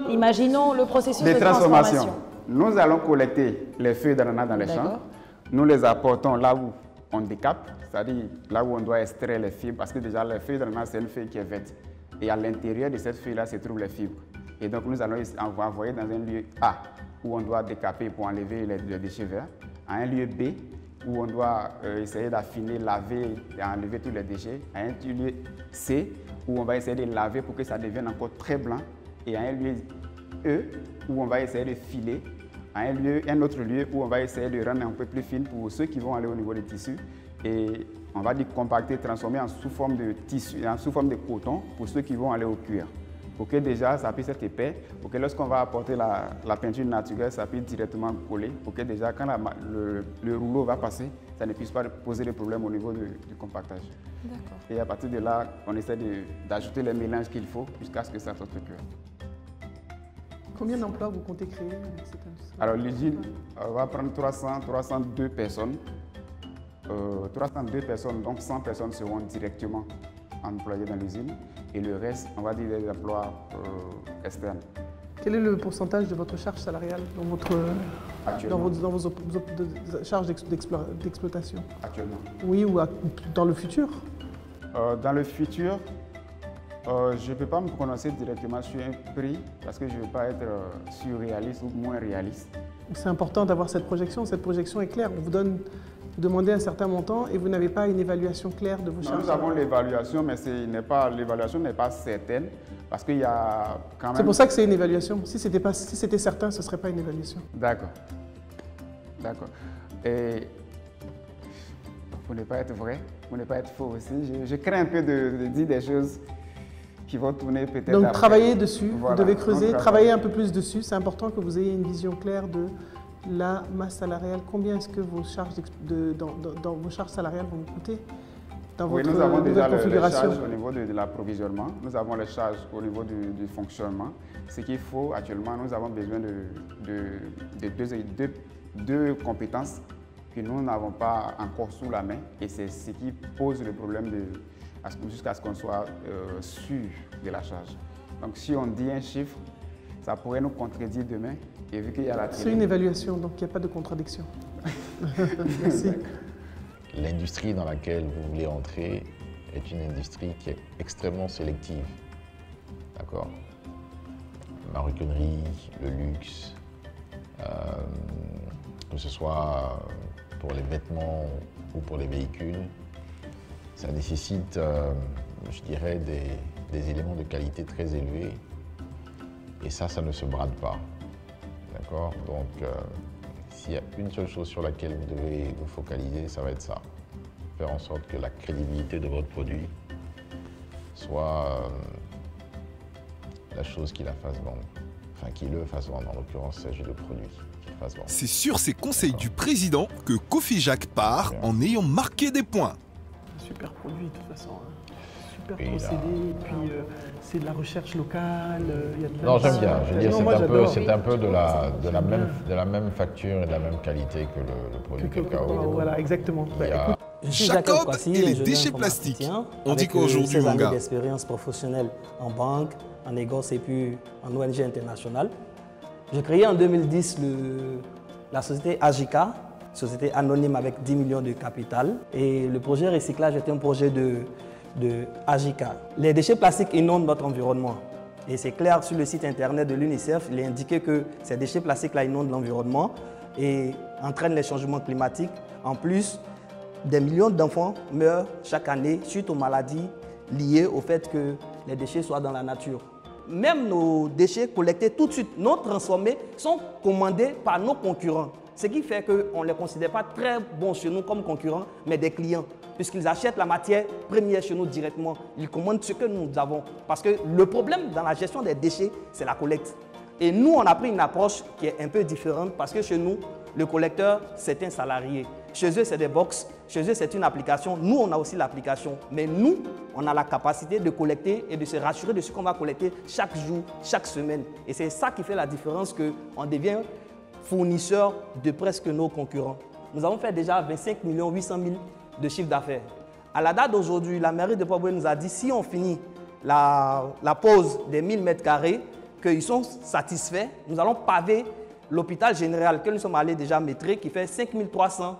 Imaginons le processus de transformation. Nous allons collecter les feuilles d'ananas dans les champs. Nous les apportons là où on décape, c'est-à-dire là où on doit extraire les fibres, parce que déjà les feuilles d'ananas, c'est une feuille qui est verte. Et à l'intérieur de cette feuille-là se trouvent les fibres. Et donc nous allons envoyer dans un lieu A, où on doit décaper pour enlever les déchets verts, à un lieu B, où on doit essayer d'affiner, laver et enlever tous les déchets, à un lieu C, où on va essayer de laver pour que ça devienne encore très blanc, et à un lieu E, où on va essayer de filer, à un autre lieu où on va essayer de rendre un peu plus fine pour ceux qui vont aller au niveau des tissus. Et on va dire compacter, transformer en sous forme de tissu, en sous forme de coton pour ceux qui vont aller au cuir. Pour que déjà ça puisse être épais, pour que lorsqu'on va apporter la peinture naturelle, ça puisse directement coller, pour que déjà quand le rouleau va passer, ça ne puisse pas poser de problème au niveau du compactage. D'accord. Et à partir de là, on essaie d'ajouter les mélanges qu'il faut jusqu'à ce que ça sorte cuir. Combien d'emplois vous comptez créer avec cette industrie? Alors l'usine va prendre 302 personnes. 302 personnes, donc 100 personnes seront directement employées dans l'usine et le reste, on va dire des emplois externes. Quel est le pourcentage de votre charge salariale dans vos charges d'exploitation? Actuellement. Oui, ou dans le futur? Dans le futur, je ne peux pas me prononcer directement sur un prix parce que je ne veux pas être surréaliste ou moins réaliste. C'est important d'avoir cette projection. Cette projection est claire. On vous demandez un certain montant et vous n'avez pas une évaluation claire de vos charges. Nous avons l'évaluation, mais l'évaluation n'est pas certaine parce qu'il y a quand même... C'est pour ça que c'est une évaluation. Si c'était certain, ce ne serait pas une évaluation. D'accord. D'accord. Et pour ne pas être vrai, pour ne pas être faux aussi, je crains un peu de dire des choses qui vont tourner peut-être... Donc après. travaillez dessus, Voilà. vous devez creuser, travailler un peu plus dessus. C'est important que vous ayez une vision claire de la masse salariale. Combien est-ce que vos charges, dans vos charges salariales vont vous coûter dans votre nous avons déjà les configuration? charges au niveau de l'approvisionnement, nous avons les charges au niveau du fonctionnement. Ce qu'il faut actuellement, nous avons besoin de deux compétences que nous n'avons pas encore sous la main et c'est ce qui pose le problème jusqu'à ce qu'on soit sûr de la charge. Donc si on dit un chiffre, ça pourrait nous contredire demain. Et vu qu'il y a la télé... C'est une évaluation, donc il n'y a pas de contradiction. Merci. L'industrie dans laquelle vous voulez entrer est une industrie qui est extrêmement sélective. D'accord? Maroquinerie, le luxe, que ce soit pour les vêtements ou pour les véhicules, ça nécessite, je dirais, des éléments de qualité très élevés. Et ça ne se brade pas. D'accord? Donc, s'il y a une seule chose sur laquelle vous devez vous focaliser, ça va être ça. Faire en sorte que la crédibilité de votre produit soit la chose qui la fasse vendre. Enfin, qui le fasse vendre. En l'occurrence, il s'agit de produits qui le fassent vendre. C'est sur ces conseils du président que Cofijac part en ayant marqué des points. Super produit de toute façon. Super procédé, puis c'est de la recherche locale. Y a de non, j'aime bien. Je veux dire, c'est un peu de la même facture et de la même qualité que le produit cacao. Voilà, exactement. Jacob et les déchets plastiques. On dit qu'aujourd'hui, mon gars. D'expérience professionnelle en banque, en négoce et puis en ONG internationale. J'ai créé en 2010 la société Agika, société anonyme avec 10 millions de capital. Et le projet recyclage était un projet de Agika. Les déchets plastiques inondent notre environnement. Et c'est clair, sur le site internet de l'UNICEF, il est indiqué que ces déchets plastiques-là inondent l'environnement et entraînent les changements climatiques. En plus, des millions d'enfants meurent chaque année suite aux maladies liées au fait que les déchets soient dans la nature. Même nos déchets collectés tout de suite, non transformés, sont commandés par nos concurrents. Ce qui fait qu'on ne les considère pas très bons chez nous comme concurrents, mais des clients, puisqu'ils achètent la matière première chez nous directement. Ils commandent ce que nous avons. Parce que le problème dans la gestion des déchets, c'est la collecte. Et nous, on a pris une approche qui est un peu différente, parce que chez nous, le collecteur, c'est un salarié. Chez eux, c'est des box. Chez eux, c'est une application. Nous, on a aussi l'application. Mais nous, on a la capacité de collecter et de se rassurer de ce qu'on va collecter chaque jour, chaque semaine. Et c'est ça qui fait la différence qu'on devient fournisseur de presque nos concurrents. Nous avons fait déjà 25 800 000 de chiffre d'affaires. À la date d'aujourd'hui, la mairie de Port-Bouët nous a dit si on finit la pose des 1000 mètres carrés, qu'ils sont satisfaits, nous allons paver l'hôpital général que nous sommes allés déjà maîtriser, qui fait 5300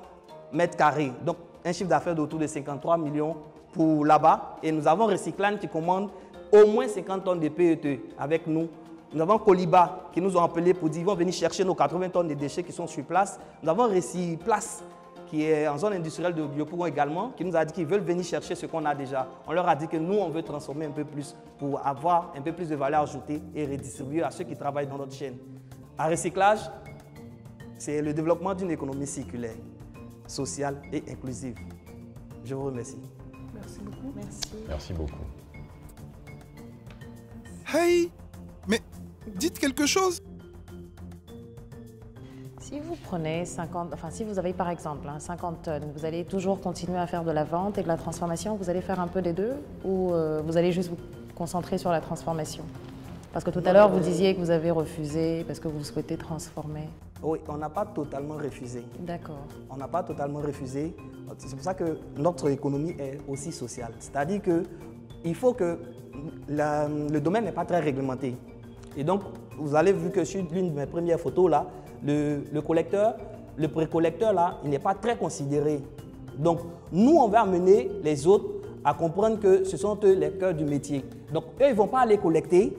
mètres carrés. Donc un chiffre d'affaires d'autour de 53 millions pour là-bas. Et nous avons Recyclan qui commande au moins 50 tonnes de PET avec nous. Nous avons Coliba qui nous ont appelés pour dire qu'ils vont venir chercher nos 80 tonnes de déchets qui sont sur place. Nous avons Recyplace qui est en zone industrielle de Biopougon également, qui nous a dit qu'ils veulent venir chercher ce qu'on a déjà. On leur a dit que nous, on veut transformer un peu plus pour avoir un peu plus de valeur ajoutée et redistribuer à ceux qui travaillent dans notre chaîne. À recyclage, c'est le développement d'une économie circulaire, sociale et inclusive. Je vous remercie. Merci beaucoup. Merci. Merci beaucoup. Hey, mais dites quelque chose. Si vous prenez 50, enfin si vous avez par exemple 50 tonnes, vous allez toujours continuer à faire de la vente et de la transformation, vous allez faire un peu des deux ou vous allez juste vous concentrer sur la transformation? Parce que tout à l'heure vous disiez que vous avez refusé parce que vous souhaitez transformer. Oui, on n'a pas totalement refusé. D'accord. On n'a pas totalement refusé. C'est pour ça que notre économie est aussi sociale. C'est-à-dire qu'il faut que le domaine n'est pas très réglementé. Et donc, vous avez vu que sur l'une de mes premières photos, là, le collecteur, le précollecteur, là, il n'est pas très considéré. Donc, nous, on va amener les autres à comprendre que ce sont eux les cœurs du métier. Donc, eux, ils ne vont pas aller collecter.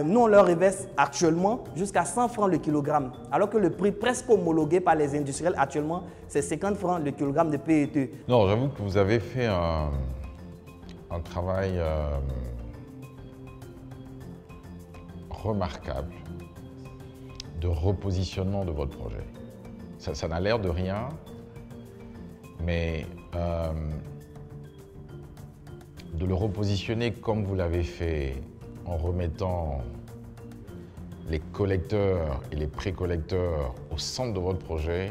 Nous, on leur reverse actuellement jusqu'à 100 francs le kilogramme, alors que le prix presque homologué par les industriels actuellement, c'est 50 francs le kilogramme de PET. Non, j'avoue que vous avez fait un travail remarquable de repositionnement de votre projet. Ça n'a l'air de rien, mais de le repositionner comme vous l'avez fait en remettant les collecteurs et les pré-collecteurs au centre de votre projet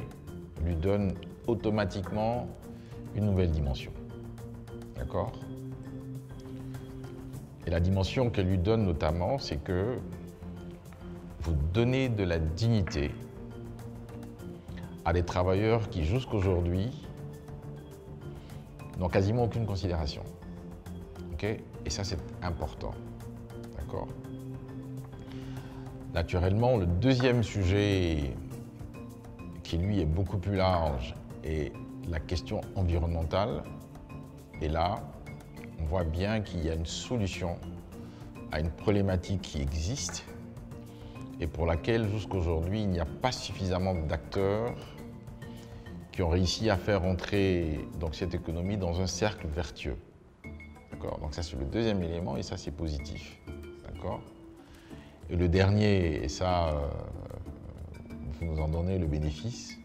lui donne automatiquement une nouvelle dimension. D'accord? Et la dimension qu'elle lui donne notamment, c'est que vous donnez de la dignité à des travailleurs qui, jusqu'aujourd'hui, n'ont quasiment aucune considération. Okay? Et ça, c'est important. D'accord? Naturellement, le deuxième sujet qui, lui, est beaucoup plus large est la question environnementale. Et là, on voit bien qu'il y a une solution à une problématique qui existe et pour laquelle, jusqu'aujourd'hui, il n'y a pas suffisamment d'acteurs qui ont réussi à faire entrer donc, cette économie dans un cercle vertueux. D'accord? Donc ça, c'est le deuxième élément et ça, c'est positif. D'accord? Et le dernier, et ça, vous nous en donnez le bénéfice,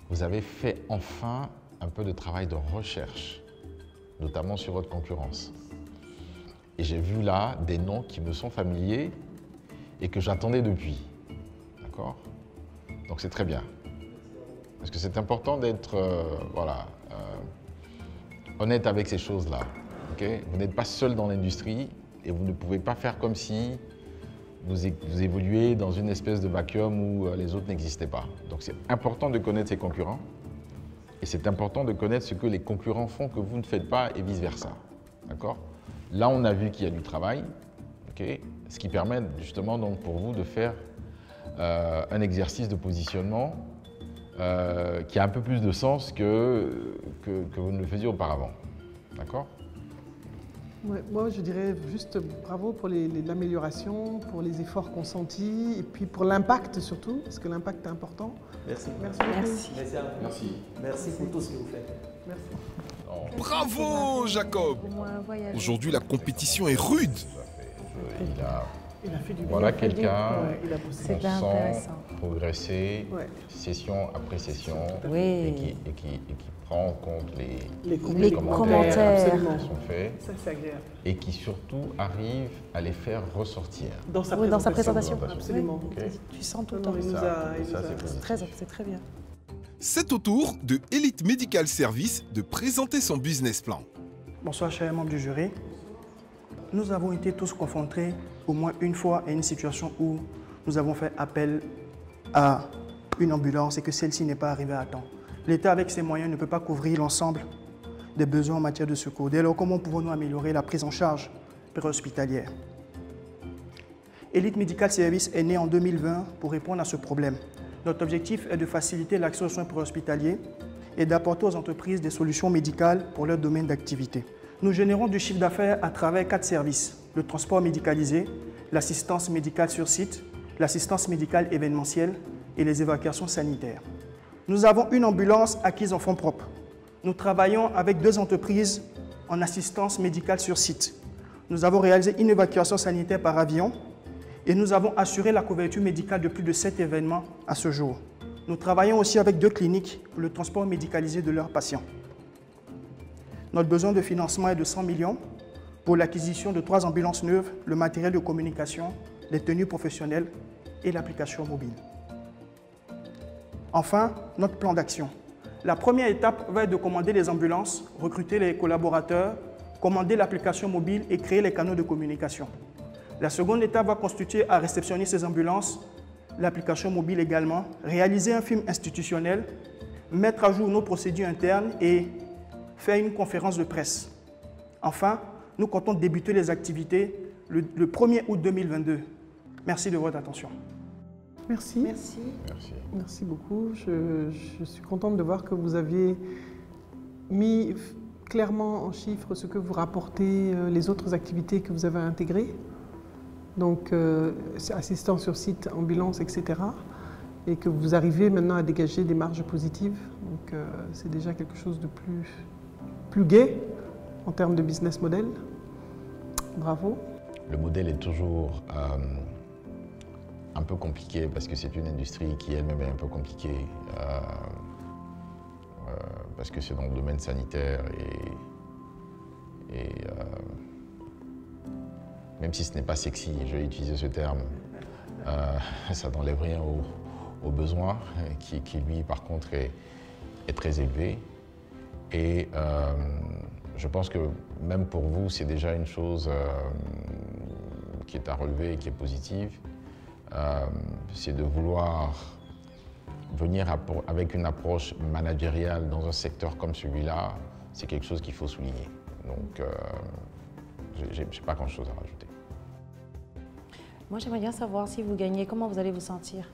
vous avez fait enfin un peu de travail de recherche, notamment sur votre concurrence. Et j'ai vu là des noms qui me sont familiers et que j'attendais depuis. D'accord? Donc c'est très bien. Parce que c'est important d'être honnête avec ces choses-là. Okay? Vous n'êtes pas seul dans l'industrie et vous ne pouvez pas faire comme si vous évoluez dans une espèce de vacuum où les autres n'existaient pas. Donc c'est important de connaître ses concurrents et c'est important de connaître ce que les concurrents font que vous ne faites pas et vice-versa. D'accord? Là, on a vu qu'il y a du travail, okay? Ce qui permet justement donc, pour vous de faire un exercice de positionnement qui a un peu plus de sens que vous ne le faisiez auparavant. D'accord? Ouais, moi, je dirais juste bravo pour l'amélioration, pour les efforts consentis et puis pour l'impact surtout, parce que l'impact est important. Merci. Merci beaucoup. Merci. Merci. Merci pour tout ce que vous faites. Merci. Bravo, Jacob! Aujourd'hui, la compétition est rude. Il a fait du voilà quelqu'un c'est sent progresser session après session et qui prend en compte les commentaires qui sont faits et qui surtout arrive à les faire ressortir. Dans sa présentation. Absolument. Okay. Tu sens tout le temps. C'est très bien. C'est au tour de Elite Medical Service de présenter son business plan. Bonsoir, chers membres du jury. Nous avons été tous confrontés au moins une fois à une situation où nous avons fait appel à une ambulance et que celle-ci n'est pas arrivée à temps. L'État, avec ses moyens, ne peut pas couvrir l'ensemble des besoins en matière de secours. Dès lors, comment pouvons-nous améliorer la prise en charge préhospitalière? Elite Medical Service est né en 2020 pour répondre à ce problème. Notre objectif est de faciliter l'accès aux soins préhospitaliers et d'apporter aux entreprises des solutions médicales pour leur domaine d'activité. Nous générons du chiffre d'affaires à travers 4 services: le transport médicalisé, l'assistance médicale sur site, l'assistance médicale événementielle et les évacuations sanitaires. Nous avons une ambulance acquise en fonds propres. Nous travaillons avec 2 entreprises en assistance médicale sur site. Nous avons réalisé une évacuation sanitaire par avion et nous avons assuré la couverture médicale de plus de 7 événements à ce jour. Nous travaillons aussi avec 2 cliniques pour le transport médicalisé de leurs patients. Notre besoin de financement est de 100 millions pour l'acquisition de 3 ambulances neuves, le matériel de communication, les tenues professionnelles et l'application mobile. Enfin, notre plan d'action. La première étape va être de commander les ambulances, recruter les collaborateurs, commander l'application mobile et créer les canaux de communication. La seconde étape va constituer à réceptionner ces ambulances, l'application mobile également, réaliser un film institutionnel, mettre à jour nos procédures internes et faire une conférence de presse. Enfin, nous comptons débuter les activités le 1er août 2022. Merci de votre attention. Merci. Merci beaucoup. Je suis contente de voir que vous aviez mis clairement en chiffres ce que vous rapportez, les autres activités que vous avez intégrées. Donc, assistance sur site, ambulance, etc. Et que vous arrivez maintenant à dégager des marges positives. Donc, c'est déjà quelque chose de plus gai en termes de business model. Bravo. Le modèle est toujours un peu compliqué parce que c'est une industrie qui elle-même est un peu compliquée parce que c'est dans le domaine sanitaire et même si ce n'est pas sexy, je vais utiliser ce terme, ça n'enlève rien aux besoins qui lui par contre est très élevé et je pense que même pour vous c'est déjà une chose qui est à relever et qui est positive. C'est de vouloir venir avec une approche managériale dans un secteur comme celui-là, c'est quelque chose qu'il faut souligner. Donc, je n'ai pas grand-chose à rajouter. Moi, j'aimerais bien savoir si vous gagnez, comment vous allez vous sentir?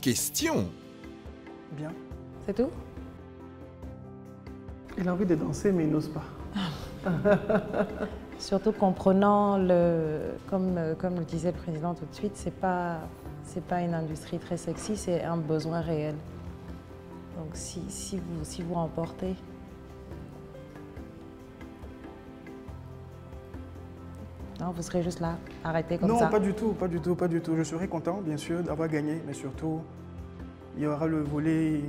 Question. Bien. C'est tout? Il a envie de danser, mais il n'ose pas. Surtout comprenant, comme le disait le président tout de suite, c'est pas une industrie très sexy, c'est un besoin réel. Donc si vous remportez, non, vous serez juste là, arrêté comme ça. Non, pas du tout, pas du tout, pas du tout. Je serai content, bien sûr, d'avoir gagné, mais surtout, il y aura le volet,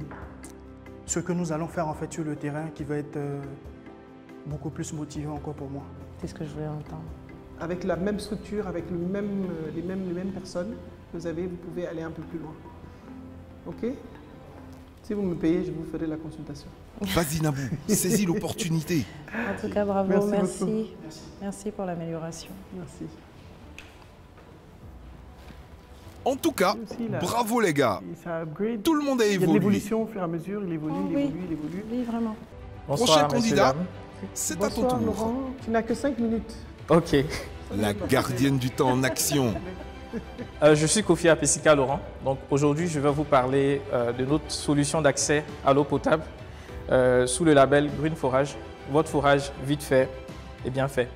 ce que nous allons faire en fait sur le terrain qui va être beaucoup plus motivant encore pour moi. C'est ce que je voulais entendre. Avec la même structure, avec les mêmes personnes que vous avez, vous pouvez aller un peu plus loin. OK? Si vous me payez, je vous ferai la consultation. Vas-y Nabou, saisis l'opportunité. En tout cas, bravo, merci. Merci. Merci pour l'amélioration. Merci. En tout cas, bravo les gars. Ça upgrade. Tout le monde a Il y a de évolué. l'évolution au fur et à mesure, il évolue, il évolue, il évolue. Oui, vraiment. Prochain candidat, c'est à ton Bonsoir tour. Laurent, tu n'as que 5 minutes. Ok. La gardienne du temps en action. Je suis Kofi Apesika Laurent. Donc aujourd'hui, je vais vous parler de notre solution d'accès à l'eau potable sous le label Green Forage. Votre forage vite fait et bien fait.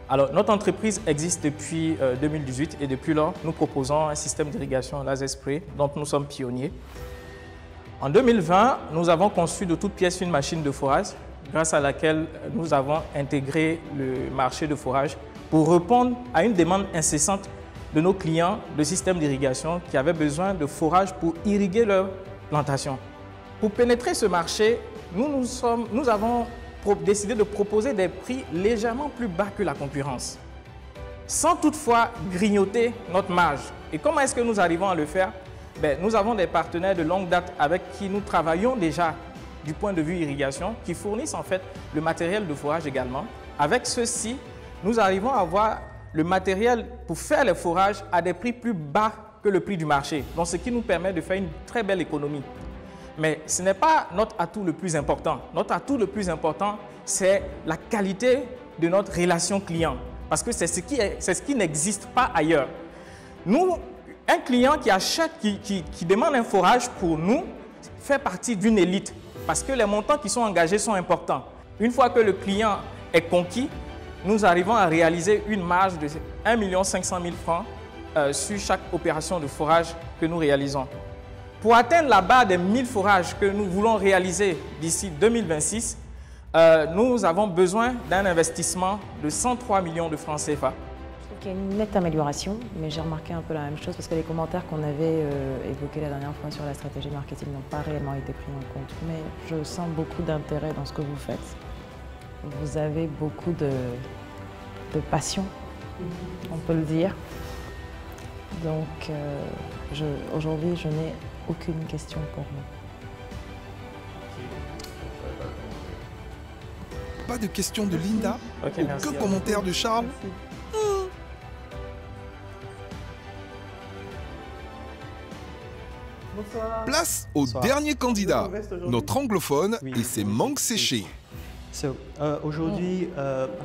Alors, notre entreprise existe depuis 2018 et depuis lors, nous proposons un système d'irrigation laser spray dont nous sommes pionniers. En 2020, nous avons conçu de toutes pièces une machine de forage grâce à laquelle nous avons intégré le marché de forage pour répondre à une demande incessante de nos clients de systèmes d'irrigation qui avaient besoin de forage pour irriguer leurs plantations. Pour pénétrer ce marché, nous avons décidé de proposer des prix légèrement plus bas que la concurrence, sans toutefois grignoter notre marge. Et comment est-ce que nous arrivons à le faire? Nous avons des partenaires de longue date avec qui nous travaillons déjà du point de vue irrigation, qui fournissent en fait le matériel de forage également. Avec ceux-ci, nous arrivons à avoir le matériel pour faire les forages à des prix plus bas que le prix du marché, donc ce qui nous permet de faire une très belle économie. Mais ce n'est pas notre atout le plus important. Notre atout le plus important, c'est la qualité de notre relation client, parce que c'est ce qui n'existe pas ailleurs. Nous, un client qui achète, qui demande un forage pour nous, fait partie d'une élite, parce que les montants qui sont engagés sont importants. Une fois que le client est conquis, nous arrivons à réaliser une marge de 1 500 000 francs sur chaque opération de forage que nous réalisons. Pour atteindre la barre des 1000 forages que nous voulons réaliser d'ici 2026, nous avons besoin d'un investissement de 103 millions de francs CFA. Je trouve qu'il y a une nette amélioration, mais j'ai remarqué un peu la même chose parce que les commentaires qu'on avait évoqués la dernière fois sur la stratégie marketing n'ont pas réellement été pris en compte. Mais je sens beaucoup d'intérêt dans ce que vous faites. Vous avez beaucoup de passion, on peut le dire. Donc aujourd'hui, je n'ai aucune question pour vous. Pas de questions de Linda? Aucun commentaire de Charles? Bonsoir. Place au dernier candidat, notre anglophone et ses mangues séchées. Aujourd'hui,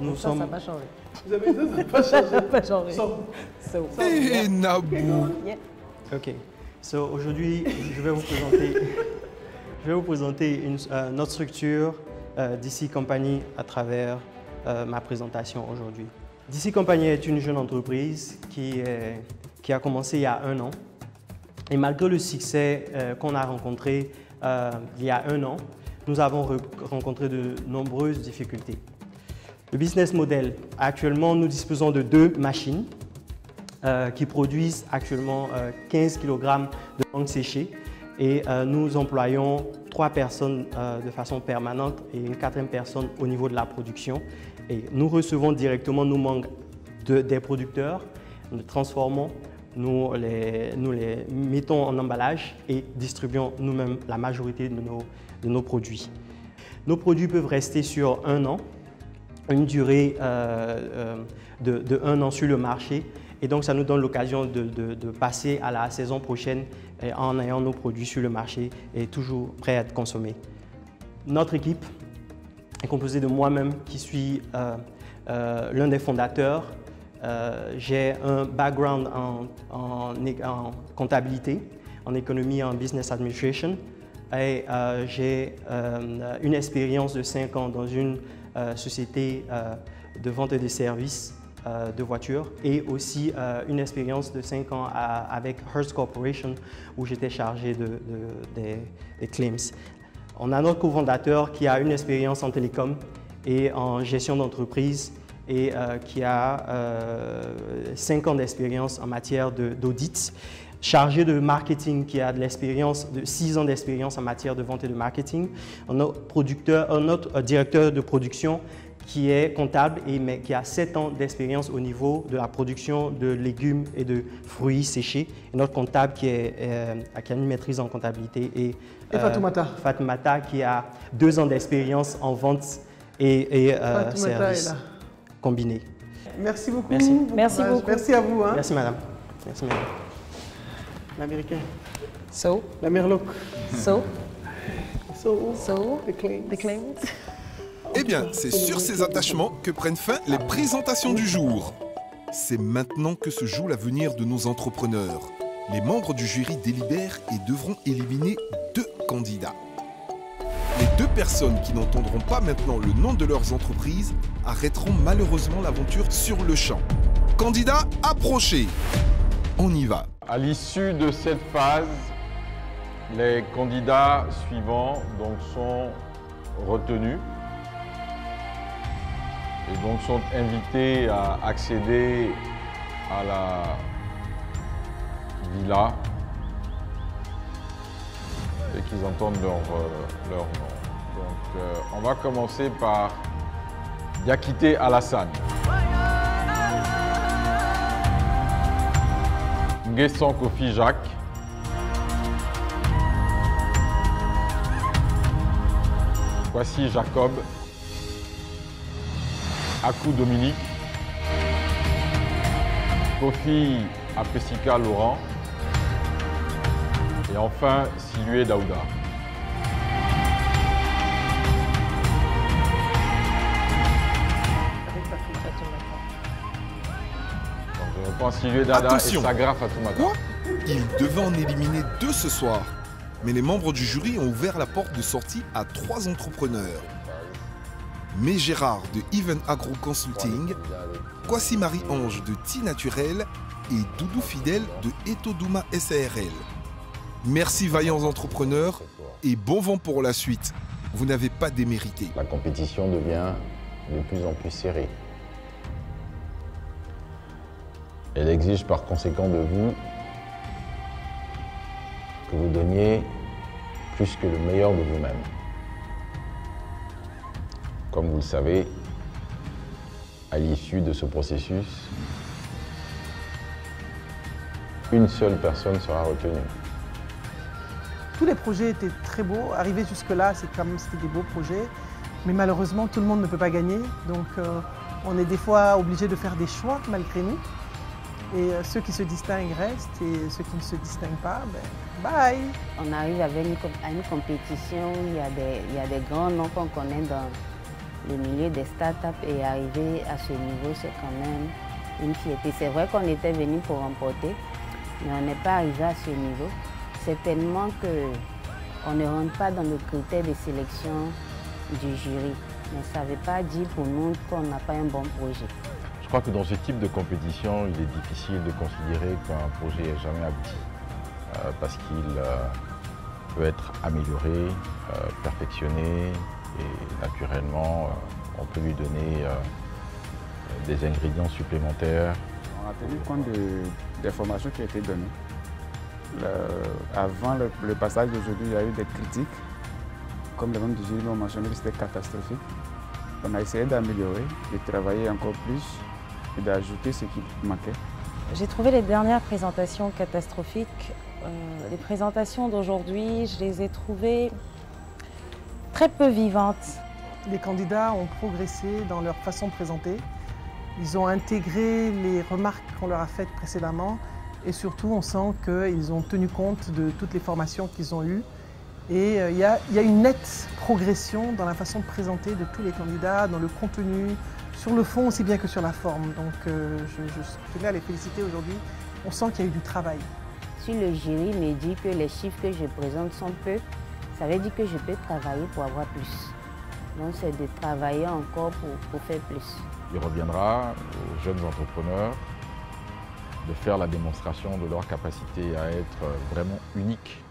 nous sommes... Ça n'a pas changé. Vous avez dit ça n'a pas changé. Et Nabou. Ok. Aujourd'hui, je vais vous présenter notre structure DC Company à travers ma présentation aujourd'hui. DC Company est une jeune entreprise qui a commencé il y a 1 an. Et malgré le succès qu'on a rencontré il y a 1 an, nous avons rencontré de nombreuses difficultés. Le business model, actuellement, nous disposons de 2 machines qui produisent actuellement 15 kg de mangue séchée et nous employons 3 personnes de façon permanente et une 4e personne au niveau de la production. Et nous recevons directement nos mangues des producteurs, nous les transformons, nous les mettons en emballage et distribuons nous-mêmes la majorité de nos produits. Nos produits peuvent rester sur 1 an, une durée de 1 an sur le marché. Et donc, ça nous donne l'occasion de passer à la saison prochaine en ayant nos produits sur le marché et toujours prêts à être consommés. Notre équipe est composée de moi-même qui suis l'un des fondateurs. J'ai un background en comptabilité, en économie et en business administration. Et j'ai une expérience de 5 ans dans une société de vente de services de voitures et aussi une expérience de 5 ans avec Hertz Corporation où j'étais chargé des claims. On a notre cofondateur qui a une expérience en télécom et en gestion d'entreprise et qui a 5 ans d'expérience en matière d'audit, chargé de marketing qui a de 6 ans d'expérience en matière de vente et de marketing, notre directeur de production qui est comptable mais qui a 7 ans d'expérience au niveau de la production de légumes et de fruits séchés. Et notre comptable qui a une maîtrise en comptabilité et Fatoumata. Fatoumata qui a 2 ans d'expérience en vente et services combinés. Merci beaucoup. Merci. Merci beaucoup. Merci à vous. Hein. Merci madame. Merci madame. L'américain. So. La Merloc. So. The claims. Eh bien, c'est sur ces attachements que prennent fin les présentations du jour. C'est maintenant que se joue l'avenir de nos entrepreneurs. Les membres du jury délibèrent et devront éliminer 2 candidats. Les 2 personnes qui n'entendront pas maintenant le nom de leurs entreprises arrêteront malheureusement l'aventure sur le champ. Candidats, approchez. On y va. À l'issue de cette phase, les candidats suivants donc, sont retenus et donc sont invités à accéder à la villa et qu'ils entendent leur nom. Donc on va commencer par Diakité Alassane. Nguessan Kofi Jacques. Voici Jacob. Akou Dominique. Kofi Apesika Laurent. Et enfin, Silué Daouda. Donc je reprends Silué Dada et Sagra Fatoumata. Quoi? Il devait en éliminer 2 ce soir. Mais les membres du jury ont ouvert la porte de sortie à 3 entrepreneurs. Mais Gérard de Even Agro Consulting, Kwasi Marie-Ange de Ti Naturel et Doudou Fidèle de Etodouma SARL. Merci vaillants entrepreneurs et bon vent pour la suite. Vous n'avez pas démérité. La compétition devient de plus en plus serrée. Elle exige par conséquent de vous que vous donniez plus que le meilleur de vous-même. Comme vous le savez, à l'issue de ce processus, une seule personne sera retenue. Tous les projets étaient très beaux. Arriver jusque-là, c'était des beaux projets. Mais malheureusement, tout le monde ne peut pas gagner. Donc, on est des fois obligé de faire des choix malgré nous. Et ceux qui se distinguent restent et ceux qui ne se distinguent pas, ben, bye. On arrive avec à une compétition, il y a des grands noms qu'on connaît dans le milieu des startups et arriver à ce niveau, c'est quand même une fierté. C'est vrai qu'on était venu pour remporter, mais on n'est pas arrivé à ce niveau. Certainement qu'on ne rentre pas dans le critère de sélection du jury. Mais ça ne veut pas dire pour nous qu'on n'a pas un bon projet. Je crois que dans ce type de compétition, il est difficile de considérer qu'un projet n'est jamais abouti. Parce qu'il peut être amélioré, perfectionné et naturellement, on peut lui donner des ingrédients supplémentaires. On a tenu compte des formations qui ont été données. Avant le passage d'aujourd'hui, il y a eu des critiques. Comme les membres du jury l'ont mentionné, c'était catastrophique. On a essayé d'améliorer, de travailler encore plus et d'ajouter ce qui manquait. J'ai trouvé les dernières présentations catastrophiques. Les présentations d'aujourd'hui, je les ai trouvées très peu vivantes. Les candidats ont progressé dans leur façon de présenter. Ils ont intégré les remarques qu'on leur a faites précédemment et surtout on sent qu'ils ont tenu compte de toutes les formations qu'ils ont eues. Et il y a une nette progression dans la façon de présenter de tous les candidats, dans le contenu, sur le fond aussi bien que sur la forme. Donc je tenais à les féliciter aujourd'hui. On sent qu'il y a eu du travail. Si le jury me dit que les chiffres que je présente sont peu, ça veut dire que je peux travailler pour avoir plus. Donc c'est de travailler encore pour faire plus. Il reviendra aux jeunes entrepreneurs de faire la démonstration de leur capacité à être vraiment unique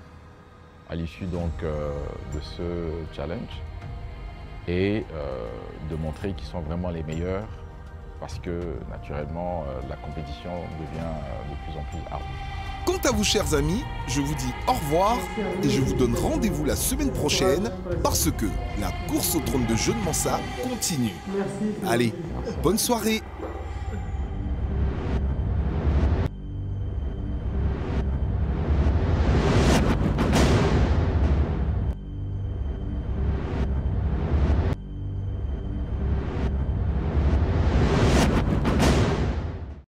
à l'issue donc de ce challenge et de montrer qu'ils sont vraiment les meilleurs parce que naturellement la compétition devient de plus en plus ardue. Quant à vous, chers amis, je vous dis au revoir et je vous donne rendez-vous la semaine prochaine parce que la course au trône de Jeune Mansa continue. Allez, bonne soirée.